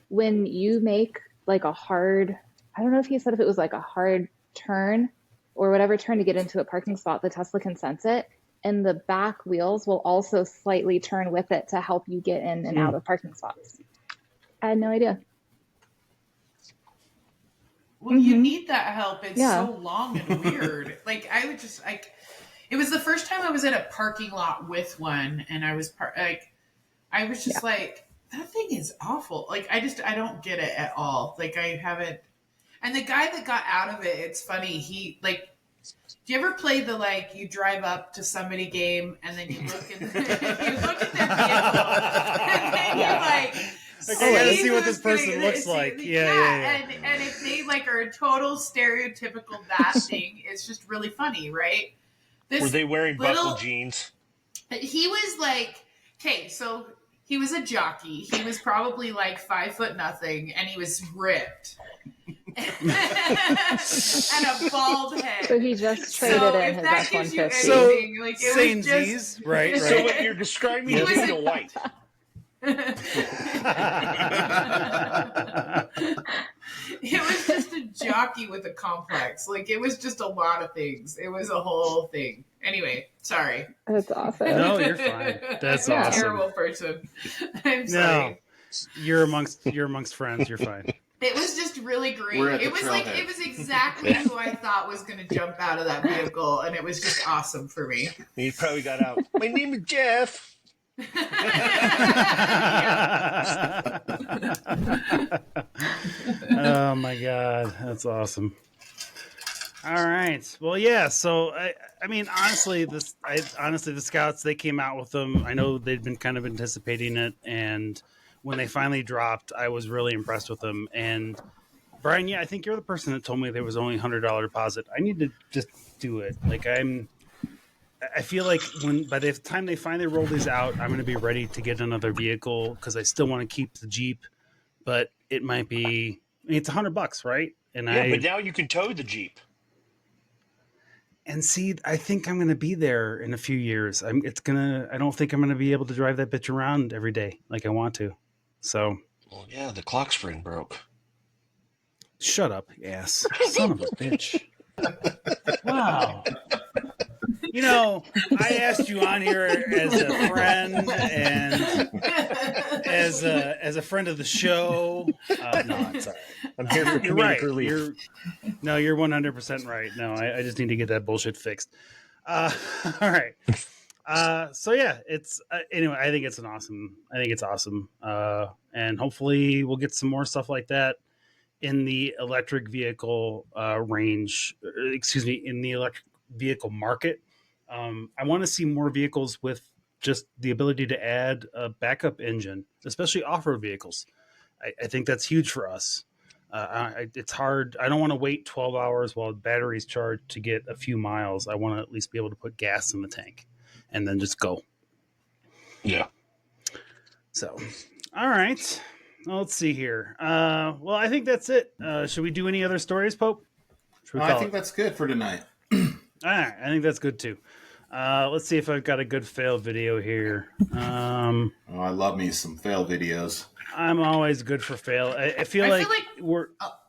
when you make like a hard. I don't know if he said if it was like a hard turn or whatever turn to get into a parking spot. The Tesla can sense it, and the back wheels will also slightly turn with it to help you get in and out of parking spots. I had no idea. Well, you need that help. It's Yeah. so long and weird. Like I would just like. It was the first time I was in a parking lot with one, and I was I was just like, that thing is awful. Like I don't get it at all. Like I haven't. And the guy that got out of it, it's funny. He like. Do you ever play the you drive up to somebody game and then you look and you look at their vehicle and then you're like. I gotta see what this person looks like. Yeah. And if they are a total stereotypical that thing, it's just really funny, right? Were they wearing little- buckle jeans? He was okay, so he was a jockey. He was probably 5'0" and he was ripped. And a bald head. So he just traded So in if his that gives you F-150. So anything, it was same just Z's, right? So what you're describing He is was Dana White. It was just a jockey with a complex. It was just a lot of things. It was a whole thing. Anyway, sorry. That's awesome. No, you're fine. That's Yeah. awesome. Terrible person. I'm No, sorry. you're amongst friends. You're fine. It was just really great. We're at the It was trailhead. it was exactly who I thought was going to jump out of that vehicle, and it was just awesome for me. He probably got out. My name is Jeff. Oh my god, that's awesome. All right. Well, yeah. So I mean, honestly, the scouts, they came out with them. I know they'd been kind of anticipating it, and when they finally dropped, I was really impressed with them. And Brian, yeah, I think you're the person that told me there was only $100 deposit. I need to just do it. I feel like by the time they finally roll these out, I'm going to be ready to get another vehicle because I still want to keep the Jeep, but it might be mean, it's $100, right? And but now you can tow the Jeep. And see, I think I'm going to be there in a few years. I don't think I'm going to be able to drive that bitch around every day like I want to. So. Well, yeah, the clock spring broke. Shut up, ass. Son of a bitch. Wow. You know, I asked you on here as a friend and as a friend of the show. No, it's all right. I'm here for comedic relief. You're 100% right. No, I just need to get that bullshit fixed. All right. So yeah, it's anyway. I think it's awesome. And hopefully we'll get some more stuff like that in the electric vehicle range. In the electric vehicle market. I want to see more vehicles with just the ability to add a backup engine, especially off-road vehicles. I think that's huge for us. It's hard. I don't want to wait 12 hours while the battery's charged to get a few miles. I want to at least be able to put gas in the tank and then just go. Yeah. So, all right. Well, let's see here. Well, I think that's it. Should we do any other stories, Pope? I think that's good for tonight. All right, I think that's good too. Let's see if I've got a good fail video here. I love me some fail videos. I'm always good for fail. I feel like we're.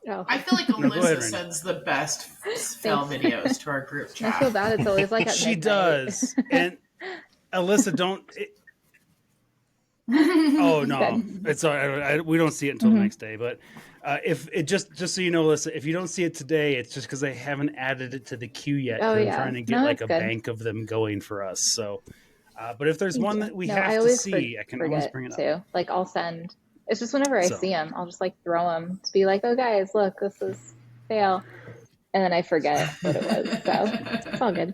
I feel like Alyssa sends the best fail videos to our group chat. I feel bad. It's always like at she midnight. does, and Alyssa don't. Oh no, it's we don't see it until the next day. But if it just so you know, Alyssa, if you don't see it today, it's just because I haven't added it to the queue yet. Oh, I'm yeah. trying to get like a bank of them going for us. So, but if there's one that we have to see, I can always bring it up too. Like I'll send. It's just whenever I see them, I'll just like throw them to be like, "Oh guys, look, this is fail," and then I forget what it was. So it's all good.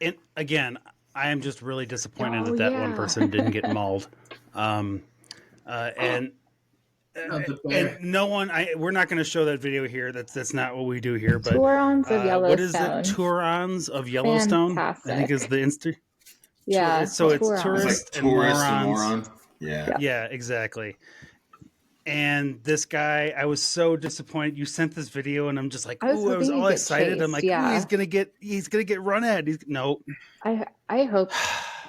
And again, I am just really disappointed that one person didn't get mauled. And no one, we're not going to show that video here. That's not what we do here. But Tourons of Yellowstone. What is it? Tourons of Yellowstone. Fantastic. I think is the Insta. Yeah. So it's tourist and morons. Yeah, exactly. And this guy, I was so disappointed. You sent this video, and I'm just like, I was all excited. I'm like, he's gonna get run at. No. I hope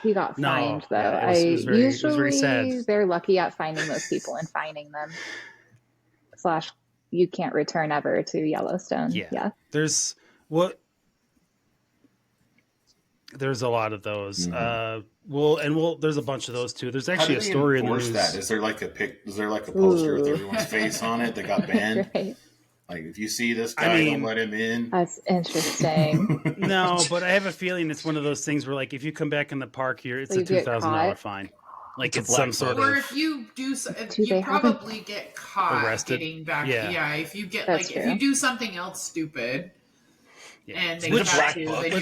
he got fined though. Yeah, it was very sad. They're lucky at finding those people and finding them. / you can't return ever to Yellowstone. Yeah. There's a lot of those. There's a bunch of those too. There's actually a story in the news. That? Is there like a poster with everyone's face on it that got banned? Right. Like if you see this guy, don't let him in. That's interesting. No, but I have a feeling it's one of those things where like if you come back in the park here, it's a $2,000 fine. Like it's some sort of. Or if you do, you probably get caught arrested. Getting back. Yeah, if you get That's if true. you do something else stupid. Yeah. And they Let's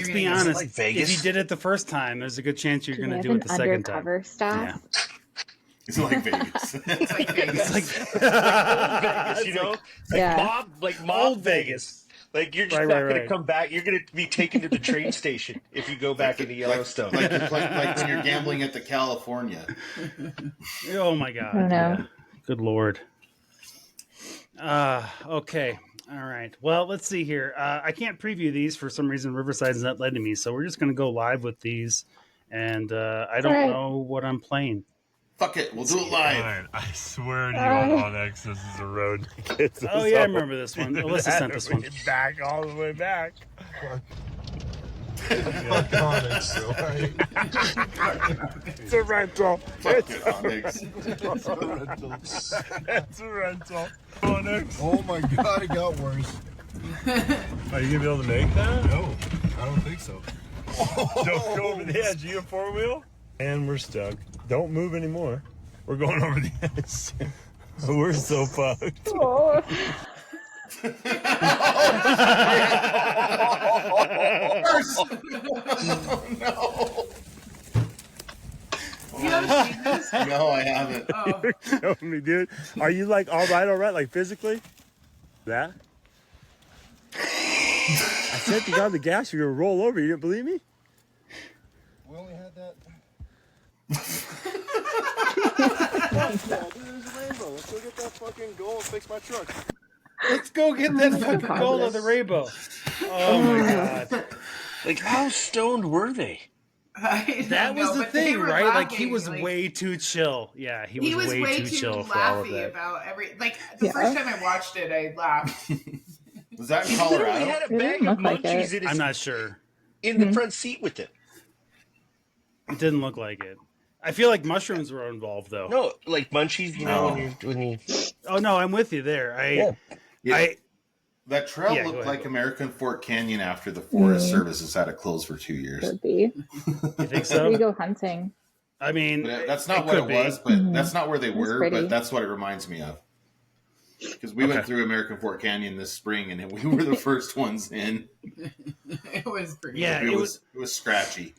be honest. Like if you did it the first time, there's a good chance you're going to do it the second time. Undercover staff. Yeah. It's like Vegas. It's like Vegas. Vegas, you know? Yeah. Mob Vegas. Like you're just not going to come back. You're going to be taken to the train station if you go back into Yellowstone. Like when you're gambling at the California. Oh my God. Oh, no. Yeah. Good Lord. Okay. All right. Well, let's see here. I can't preview these for some reason. Riverside's not letting me, so we're just going to go live with these. And I don't know what I'm playing. Fuck it. We'll do it live. Fine. I swear to you on Onyx, this is a road that gets us Oh, yeah, I remember this one. Alyssa sent this one. Back, all the way back. Onyx, right? It's a rental. Onyx. It's a rental. Onyx. Oh my god, it got worse. Are you going to be able to make that? No, I don't think so. Don't go over the edge. Are you a four-wheel? And we're stuck. Don't move anymore. We're going over the edge. We're so fucked. Oh. No. You haven't seen this? No, I haven't. You're killing me, dude. Are you like all right, like physically? That? I said if you got on the gas, you're gonna roll over. You didn't believe me? We only had that. There's a rainbow. go get that fucking goal and fix my truck. Let's go get that fucking goal of the rainbow. Oh my god! Like, how stoned were they? That was the thing, right? Like he was way too chill. Yeah, he was way too chill for all of that. About like the first time I watched it, I laughed. Was that in He Colorado? literally had a bag of munchies in I'm his, not sure. in the front seat with him. It didn't look like it. I feel like mushrooms were involved, though. No, like munchies, you know, when you. Oh no, I'm with you there. That trail looked like American Fort Canyon after the Forest Service has had it closed for 2 years. Could be. You think so? We go hunting. I mean, that's not what it was, but that's not where they were. But that's what it reminds me of. Because we went through American Fort Canyon this spring, and we were the first ones in. It was pretty. Yeah, it was scratchy.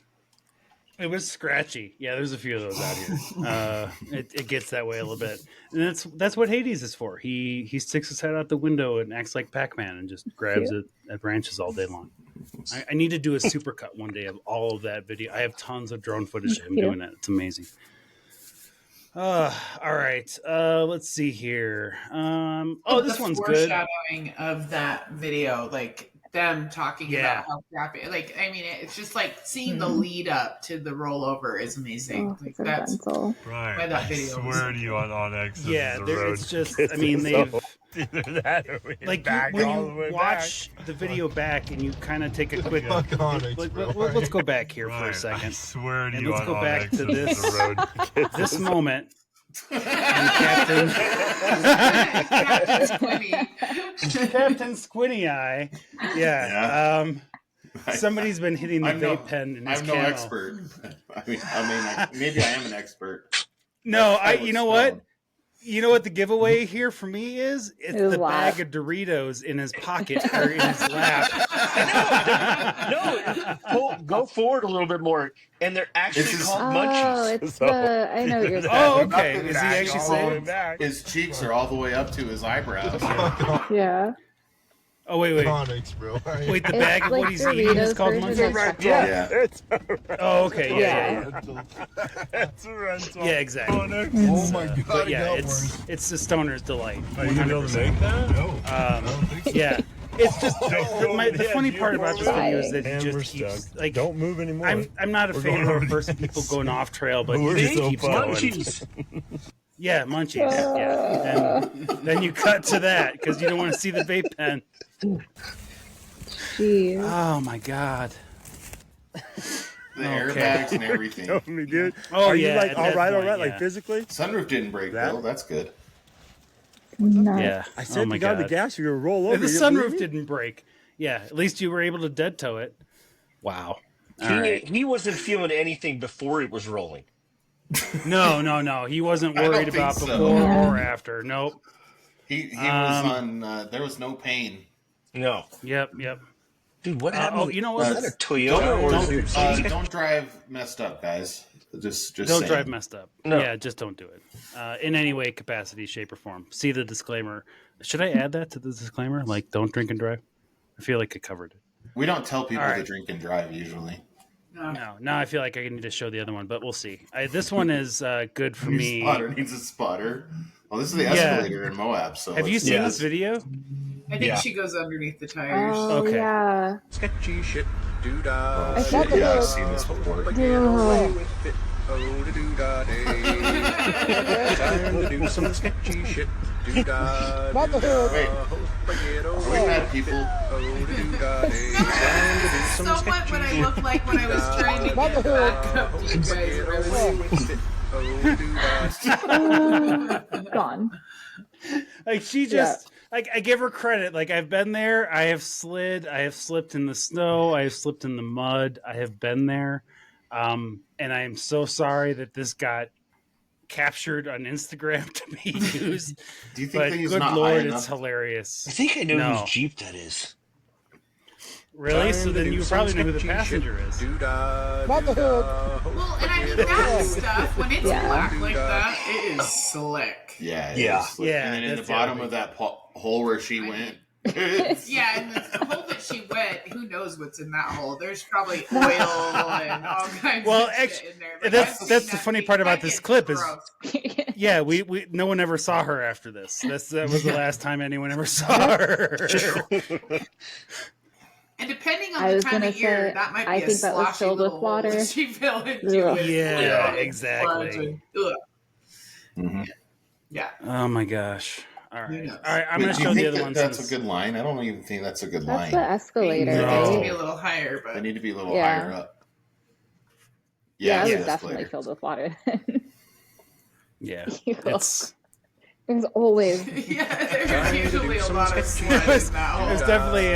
It was scratchy. Yeah, there's a few of those out here. It gets that way a little bit, and that's what Hades is for. He sticks his head out the window and acts like Pac-Man and just grabs it at branches all day long. I need to do a supercut one day of all of that video. I have tons of drone footage of him doing it. It's amazing. All right. Let's see here. This one's good. Foreshadowing of that video, like them talking about how crappy. Like, I mean, it's just like seeing the lead up to the rollover is amazing. Like that's why that video. I swear to you on X. Yeah, it's just. I mean, they've. Like when you watch the video back and you kind of take a quick look. Let's go back here for a second. I swear to and you, let's go back to this this moment. And Captain Squinty Eye. Yeah. Somebody's been hitting the vape pen in his I'm camo. no expert. I mean, maybe I am an expert. No, you know what? You know what the giveaway here for me is? It's the bag of Doritos in his pocket or in his lap. No, go forward a little bit more. And they're actually called munchies. It's I know what you're saying. Oh, okay. Is he actually saying? His cheeks are all the way up to his eyebrows. Yeah. Oh, wait. Wait, the bag of what he's eating is called munchies? Yeah. Oh, okay. Yeah. It's a rental. Yeah, exactly. Oh my god. But yeah, it's the stoner's delight. Are you going to make that? No. Yeah. It's just the funny part about this video is that he just keeps like don't move anymore. I'm not a fan of first people going off trail, but he just keeps going. Munchies. Yeah, munchies. Yeah, and then you cut to that because you don't want to see the vape pen. Jeez. Oh my god. The airbags and everything. Tell me, dude. Oh, Are yeah, you like at all that right, point, like physically? Sunroof didn't break though. That's good. No. Yeah. I said my you got god. the gas, you're gonna roll over. The sunroof didn't break. Yeah, at least you were able to dead tow it. Wow. He wasn't feeling anything before it was rolling. No. He wasn't worried about so. before or after. Nope. He was on. There was no pain. No. Yep. Dude, what happened? You know what? Is that a Toyota or Don't drive messed up, guys. Just don't saying. drive messed up. No. Yeah, just don't do it. In any way, capacity, shape, or form. See the disclaimer. Should I add that to the disclaimer? Like, don't drink and drive? I feel like I covered it. We don't tell people to drink and drive usually. No, I feel like I need to show the other one, but we'll see. This one is good for me. Spotter needs a spotter. Well, this is the escalator in Moab. So have you seen this video? I think she goes underneath the tires. Oh, Okay. Yeah. Sketchy shit, doo-dah. I've seen this before. Oh, doo-dah day. Time to do some sketchy shit, doo-dah. Wait, we had people. Oh, doo-dah day. Somewhat what I looked like when I was trying to get back up to you guys. Gone. Like she just like I give her credit. Like I've been there. I have slid. I have slipped in the snow. I have slipped in the mud. I have been there. And I am so sorry that this got captured on Instagram to be used. Do you think but that he's good not Lord, high it's enough? hilarious. I think I know whose Jeep that is. Really? So then you probably know who the passenger is. Well, and I mean that stuff when it's black like that, it is slick. Yeah. Yeah. And then in the bottom of that hole where she went. Yeah, and the hole that she went, who knows what's in that hole? There's probably oil and all kinds of shit in there. Like, that's the funny part about this clip is, gross. yeah, we no one ever saw her after this. That was the last time anyone ever saw her. And depending on the time of year, that might be I a think that was sloshy filled with little water. hole she fell into. Ugh. Yeah, exactly. Yeah. Oh my gosh. All right. Who knows? All right. I'm Wait, going to do you show the think other that ones. that's a good line? I don't even think that's a good That's line. the escalator, It No. needs to right? be a little higher, but They need to be a little Yeah. higher up. Yeah, it's it the was definitely escalator. filled with water. Yeah. Ew. It's There's always yeah, there's usually a lot of sludge in that it was hole. definitely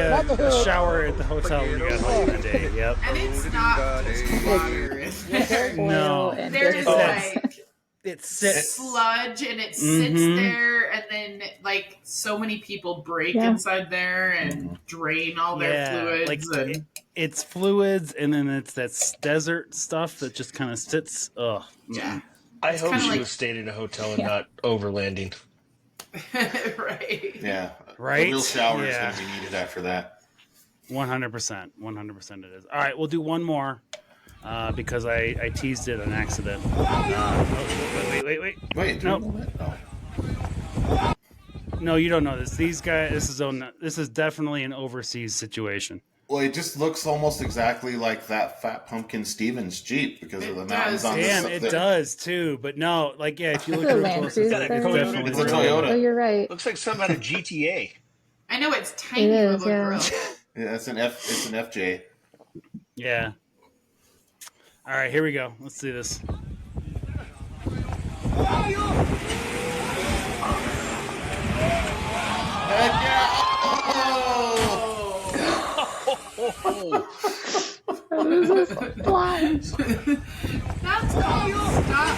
a shower at the hotel when we got home that day. Yep. And it's not just water in there. No. and There is like It sits. sludge and it sits there, and then like so many people break inside there and drain all their fluids. Like it's fluids, and then it's that desert stuff that just kind of sits. Ugh. Yeah. I It's hope kinda she like- was staying in a hotel and not overlanding. Right. Yeah. Right? A real shower is Yeah. going to be needed after that. 100%. 100% it is. All right, we'll do one more because I teased it on accident. Wait. Wait, do Nope. you know that? Oh. No, you don't know this. These guys. This is definitely an overseas situation. Well, it just looks almost exactly like that Fat Pumpkin Stevens Jeep because of the mountains on Damn, the it does too. But no, like if you look It's a real Land close, it's Cruiser. definitely It's a real. Toyota. Oh, you're right. Looks like something out of GTA. I know it's tiny It is, little yeah. grill. Yeah, it's an FJ. Yeah. All right, here we go. Let's see this. Heck yeah! What is this fly? That's called stop.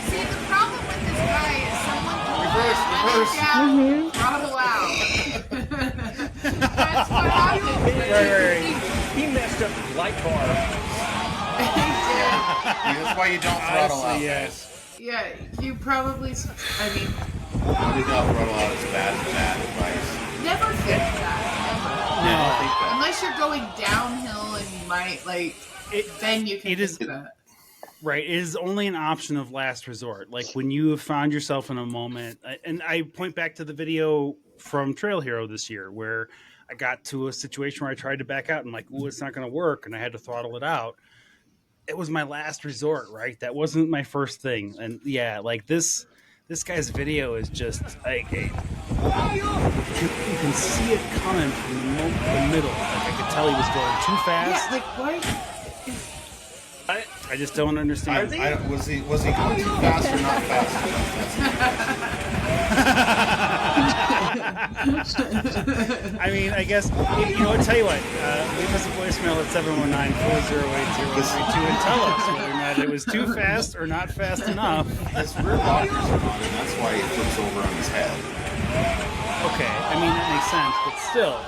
See, the problem with this guy is someone told Reverse. him down, throttle out. That's what happens. Right. He messed up the light bar. Yeah, that's why you don't throttle out, Honestly, yeah. guys. Yeah, you probably. I mean, When you don't throttle out, it's bad advice. never think that. No, I think that. Unless you're going downhill and you might then you can it is- think that. right. It is only an option of last resort. Like when you have found yourself in a moment, and I point back to the video from Trail Hero this year where I got to a situation where I tried to back out and I'm like, ooh, it's not going to work, and I had to throttle it out. It was my last resort, right? That wasn't my first thing. And yeah, like this guy's video is just like you can see it coming from the middle. Like I could tell he was going too fast. Yeah, like what? I just don't understand. Was he going too fast or not fast enough? I mean, I guess, you know what, tell you what, leave us a voicemail at 719-408-0132 and tell us whether or not it was too fast or not fast enough. His rear lockers are on, and that's why he flips over on his head. Okay, I mean, that makes sense, but still,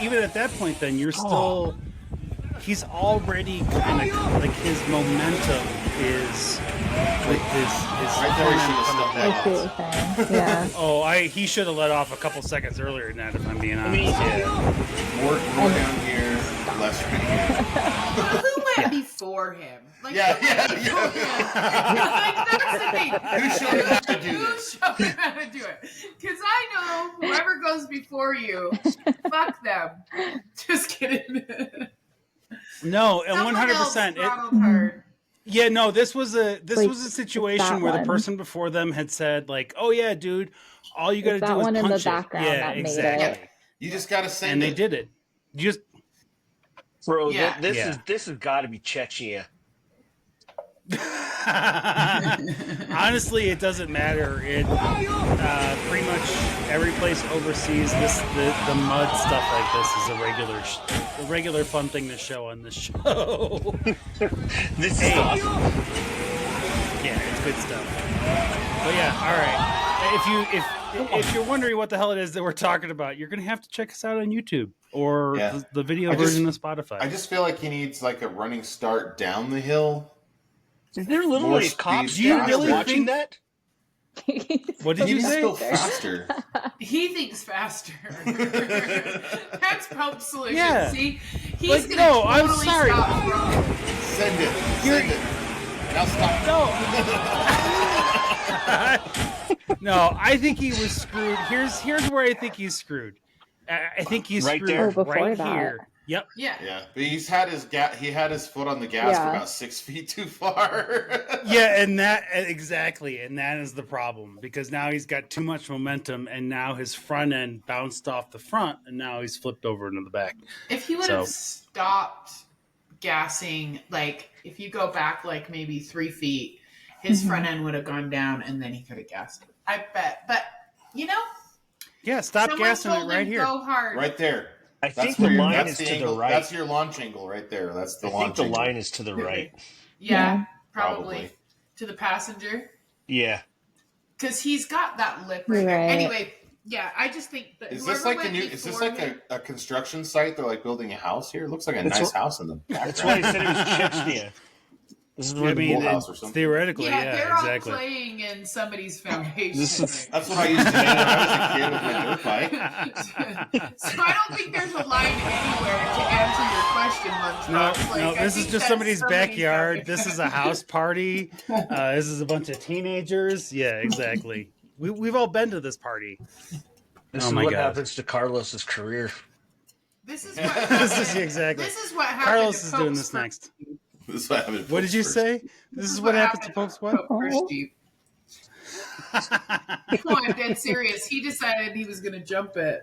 even at that point then, you're still, he's already kind of, like, his momentum is, with his Right there, he should have coming stepped I see what you're saying. Yeah. Oh, he should have let off a couple seconds earlier than that, if I'm being honest. More down here, less right here. Who went before him? Like, Yeah. like that's the thing. Who showed him how to do Who this? showed him how to do it? Because I know whoever goes before you, fuck them. Just kidding. No, and Someone 100%. else throttled hard. Yeah, no, this was a Like, situation that where the one. person before them had said like, "Oh yeah, dude, all you got to It's do that is one in the punch it." background Yeah, that made exactly. it. You just got to send And they it. did it. You just Bro, Yeah. this has got to be Chechnya. honestly, it doesn't matter. It pretty much every place overseas, the mud stuff like this is a regular fun thing to show on this show. This is Hey. awesome. Yeah, it's good stuff. But yeah, all right. If you're wondering what the hell it is that we're talking about, you're gonna have to check us out on YouTube or Yeah. the video I just- version of Spotify. I just feel like he needs like a running start down the hill. Is there literally More a cop speed. Do you standing really there watching think- that? What did you say? Go faster. He thinks faster. That's Pope's solution. Yeah. See, he's Like, gonna no, I'm totally sorry. stop wrong. Send it. Send it. Now stop. No, I think he was screwed. Here's where I think he's screwed. I think he's Right screwed there. Oh, before right that. here. Yep. Yeah. Yeah, but he's had he had his foot on the gas for Yeah. about 6 feet too far. Yeah, and that exactly, and that is the problem because now he's got too much momentum, and now his front end bounced off the front, and now he's flipped over into the back. If he would have stopped gassing, like if you go back like maybe 3 feet, his front end would have gone down, and then he could have gassed it. I bet. But you know, Yeah, stop someone gassing it told right him here. Go hard. Right there. I think where the your- line that's is the to angle, the right. That's your launch angle right there. That's the I launch think the angle. line is to the right. Yeah, probably. Probably. To the passenger, Yeah. because he's got that lip right there. Right. Anyway, yeah, I just think that Is this whoever like the went new? Is this before like him- a construction site? They're like building a house here. It looks like a That's nice what- house in the background. That's why I said it was Chechnya. This is I where the mean, pool house or something. theoretically, Yeah, yeah, they're exactly. all playing in somebody's foundation. This is- right That's what I used to do when I was a kid with my dirt bike. So I don't think there's a line anywhere to answer your question, Lunchbox. No, Like, I this is think just that's somebody's backyard. foundation. This is a house party. This is a bunch of teenagers. Yeah, exactly. We've all been to this party. This Oh is my what God. happens to Carlos's career. This is what This is happened. exactly. This is what happened. Carlos to is doing Pope's this first- next. This is what happened. What did you say? This is what happens to Pope's what? Pope first Jeep. No, I'm dead serious. He decided he was going to jump it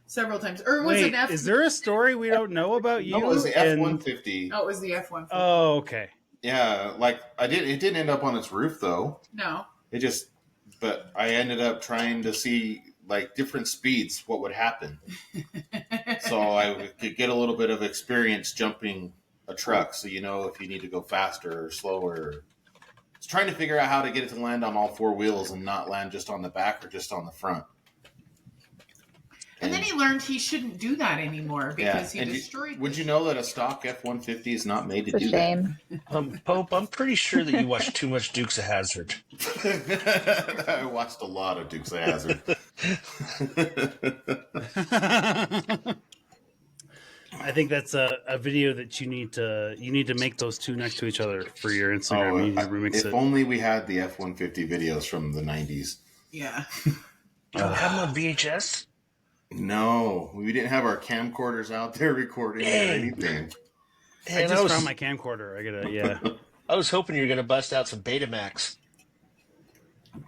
several times. Or was Wait, it F? is there a story we don't know about you? No, it was the and- F-150. Oh, it was the F-150. Oh, okay. Yeah, like it didn't end up on its roof though. No. But I ended up trying to see like different speeds, what would happen. So I could get a little bit of experience jumping a truck, so you know if you need to go faster or slower. It's trying to figure out how to get it to land on all four wheels and not land just on the back or just on the front. And then he learned he shouldn't do that anymore because he and destroyed would you know that a stock F-150 is not made to It's a do shame. Pope, I'm pretty sure that you watched too much Dukes of Hazzard. that? I watched a lot of Dukes of Hazzard. I think that's a video that you need to make those two next to each other for your Instagram. You need to remix if it. only we had the F-150 videos from the 90s. Yeah. Do we have them on VHS? No, we didn't have our camcorders out there recording or anything. I And just found my camcorder. I was hoping you were going to bust out some Betamax.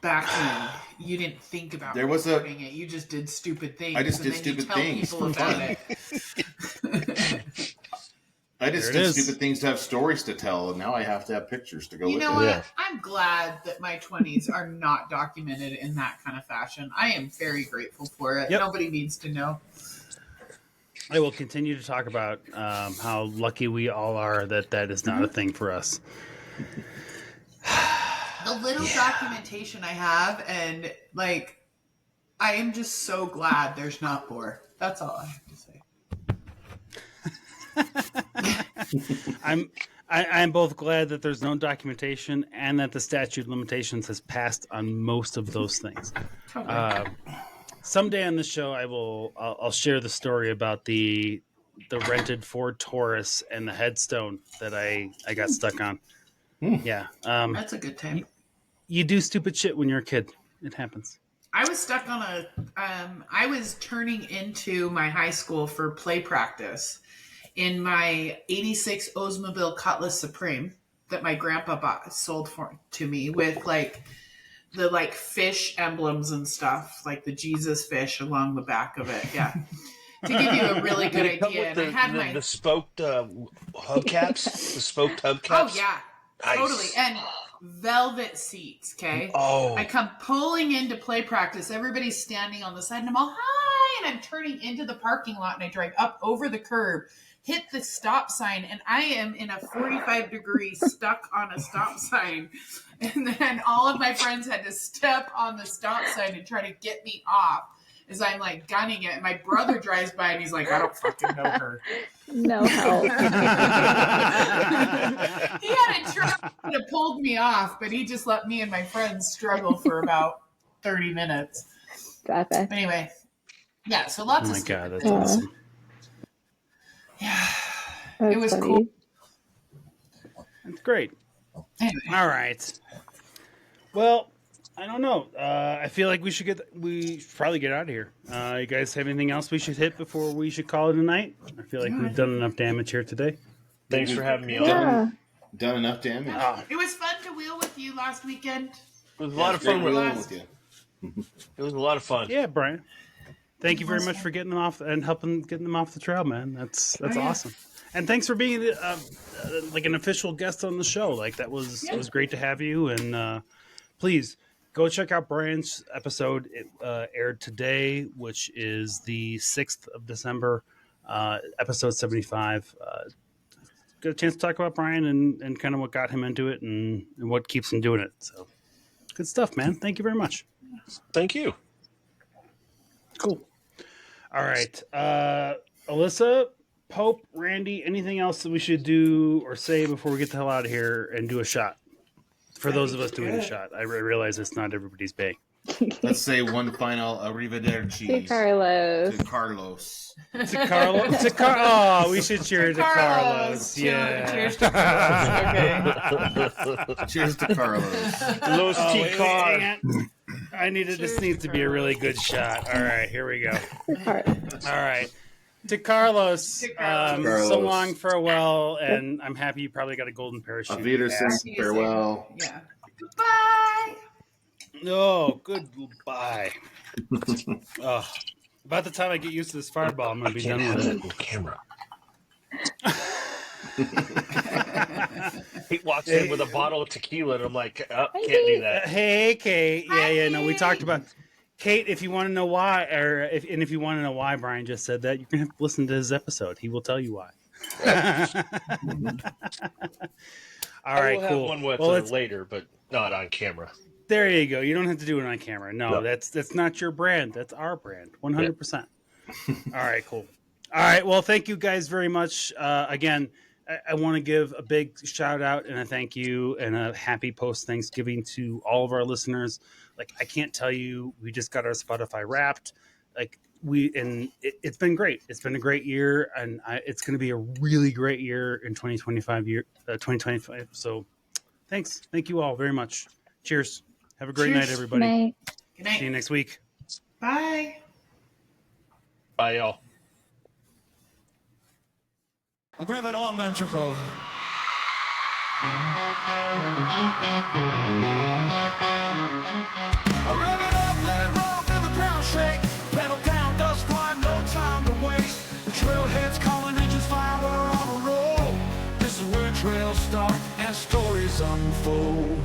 Back then, you didn't think about There was recording it. You just did stupid things. I just and did then you stupid tell things people for about fun. it. I just There it did is. stupid things to have stories to tell, and now I have to have pictures to go You with know it. what? Yeah. I'm glad that my 20s are not documented in that kind of fashion. I am very grateful for it. Yep. Nobody needs to know. I will continue to talk about how lucky we all are that is not a thing for us. The little documentation I have, and like, I am just so glad there's not more. That's all I have to say. I'm both glad that there's no documentation and that the statute of limitations has passed on most of those things. Totally. Someday on the show, I'll share the story about the rented Ford Taurus and the headstone that I got stuck on. Yeah, That's a good time. you do stupid shit when you're a kid. It happens. I was stuck on I was turning into my high school for play practice in my 86 Oldsmobile Cutlass Supreme that my grandpa sold to me with like the like fish emblems and stuff, like the Jesus fish along the back of it. Yeah. To give you a really good Did it come idea. with And I had my the spoked hubcaps? The spoked hubcaps? Oh yeah. Nice. Totally. And velvet seats, okay? Oh. I come pulling into play practice. Everybody's standing on the side, and I'm all, hi! And I'm turning into the parking lot, and I drive up over the curb, hit the stop sign, and I am in a 45-degree stuck on a stop sign. And then all of my friends had to step on the stop sign and try to get me off. as I'm like gunning it. My brother drives by and he's like, I don't fucking know her. No help. He had a truck that could have pulled me off, but he just let me and my friends struggle for about 30 minutes. Epic. But anyway, yeah, so lots Oh of my stupid god, that's things. awesome. Yeah, That's it was funny. cool. That's great. Anyway. All right. Well, I don't know. I feel like we should probably get out of here. You guys have anything else we should hit before we should call it a night? I feel like we've done enough damage here today. Thanks for having me on. Yeah. Done enough damage. It was fun to wheel with you last weekend. It was a lot of fun. Wheeling with you. It was a lot of fun. Yeah, Brian. Thank you very much for getting them off and helping getting them off the trail, man. That's awesome. And thanks for being like an official guest on the show. Like it was great to have you. And please go check out Brian's episode. It aired today, which is the 6th of December, episode 75. Got a chance to talk about Brian and kind of what got him into it and what keeps him doing it. So good stuff, man. Thank you very much. Thank you. Cool. All right. Alyssa, Pope, Randy, anything else that we should do or say before we get the hell out of here and do a shot? For those of us doing a shot. I realize it's not everybody's bay. Let's say one final arrivederci To Carlos. to Carlos. To Carlos. Oh, we should cheer to Carlos. Yeah. Cheers to Carlos. Okay. Cheers to Carlos. Los T-Car. I needed this needs to be a really good shot. All right, here we go. All right. To Carlos, so long, farewell, and I'm happy you probably got a golden parachute. Auf Wiedersehen, farewell. Yeah. Goodbye. Oh, goodbye. Oh, about the time I get used to this fireball, I'm going to be done with it. Camera. He walks in with a bottle of tequila, and I'm like, oh, can't do that. Hey, Kate. Yeah, no, we talked about Kate. If you want to know why, if you want to know why Brian just said that, you can have to listen to his episode. He will tell you why. All right, will cool. have one with later, but not on camera. There you go. You don't have to do it on camera. No, that's not your brand. That's our brand. 100%. All right, cool. All right. Well, thank you guys very much. Again, I want to give a big shout out and a thank you and a happy post Thanksgiving to all of our listeners. Like, I can't tell you, we just got our Spotify Wrapped. Like it's been great. It's been a great year, and it's going to be a really great year in 2025. So, thanks. Thank you all very much. Cheers. Have a great night, everybody. Night. Good night. See you next week. Bye. Bye, y'all. I'll grab it on, ventricle. I rev it up, let it roll, feel the ground shake. Pedal down, dust fly, no time to waste. The trailhead's calling, engines fire, we're on a roll. This is where trails start and stories unfold.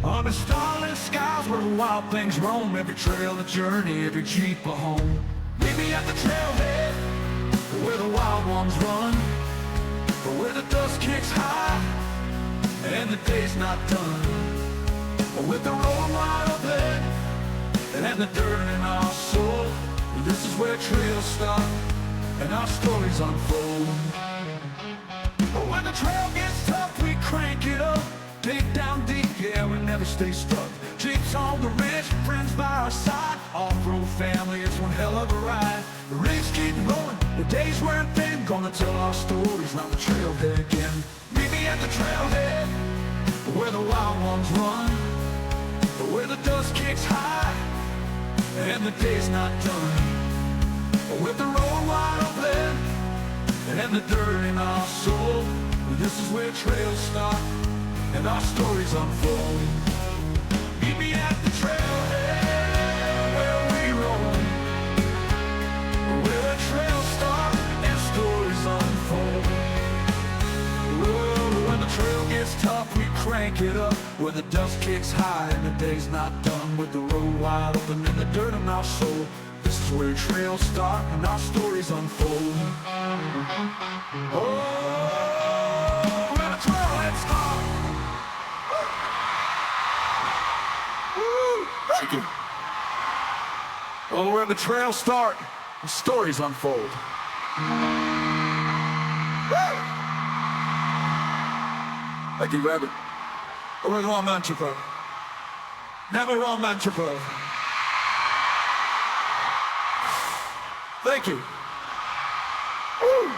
On the starlit skies where the wild things roam. Every trail a journey, every jeep a home. Meet me at the trailhead, where the wild ones run, where the dust kicks high and the day's not done. With the road wide open and the dirt in our soul, this is where trails start and our stories unfold. When the trail gets tough, we crank it up. Dig down deep, yeah, we never stay stuck. Jeeps on the ridge, friends by our side. Off-road family, it's one hell of a ride. The rigs keep rolling, the days wearing thin. Gonna tell our stories, not the trailhead again. Meet me at the trailhead, where the wild ones run, where the dust kicks high and the day's not done. With the road wide open and the dirt in our soul, this is where trails start and our stories unfold. Meet me at the trailhead, where we roam, where the trails start and stories unfold. Whoa, when the trail gets tough, we crank it up. Where the dust kicks high and the day's not done. With the road wide open and the dirt in our soul, this is where trails start and our stories unfold. Oh, where the trailhead start. Chicken. Oh Oh, where the trails start, the stories unfold. Thank you, Rabbit. We're the wrong mantra. Never wrong mantra. Thank you. Woo.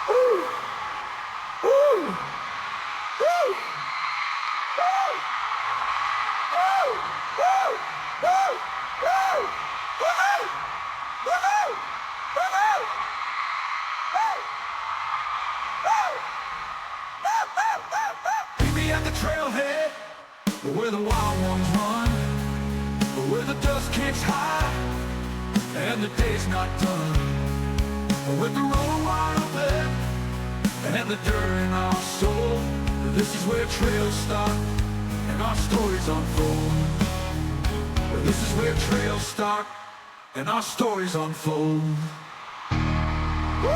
Woo. Woo. Woo. Meet me at the trailhead, where the wild ones run, where the dust kicks high, and the day's not done, with the road wide open, and the dirt in our soul. This is where trails start, and our stories unfold. This is where trails start, and our stories unfold. Woo!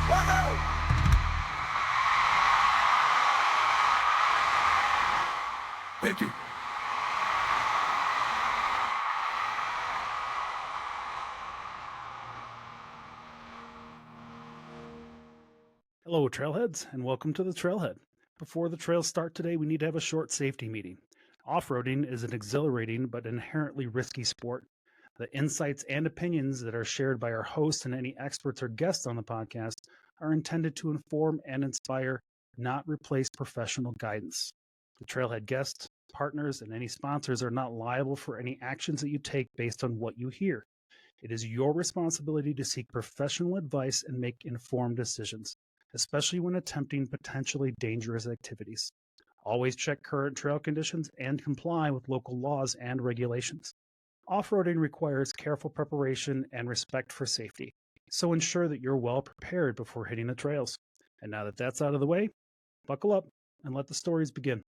Woo! Thank you. Hello, trailheads, and welcome to the Trailhead. Before the trails start today, we need to have a short safety meeting. Off-roading is an exhilarating but inherently risky sport. The insights and opinions that are shared by our hosts and any experts or guests on the podcast are intended to inform and inspire, not replace professional guidance. The Trailhead guests, partners, and any sponsors are not liable for any actions that you take based on what you hear. It is your responsibility to seek professional advice and make informed decisions, especially when attempting potentially dangerous activities. Always check current trail conditions and comply with local laws and regulations. Off-roading requires careful preparation and respect for safety, so ensure that you're well prepared before hitting the trails. And now that that's out of the way, buckle up and let the stories begin.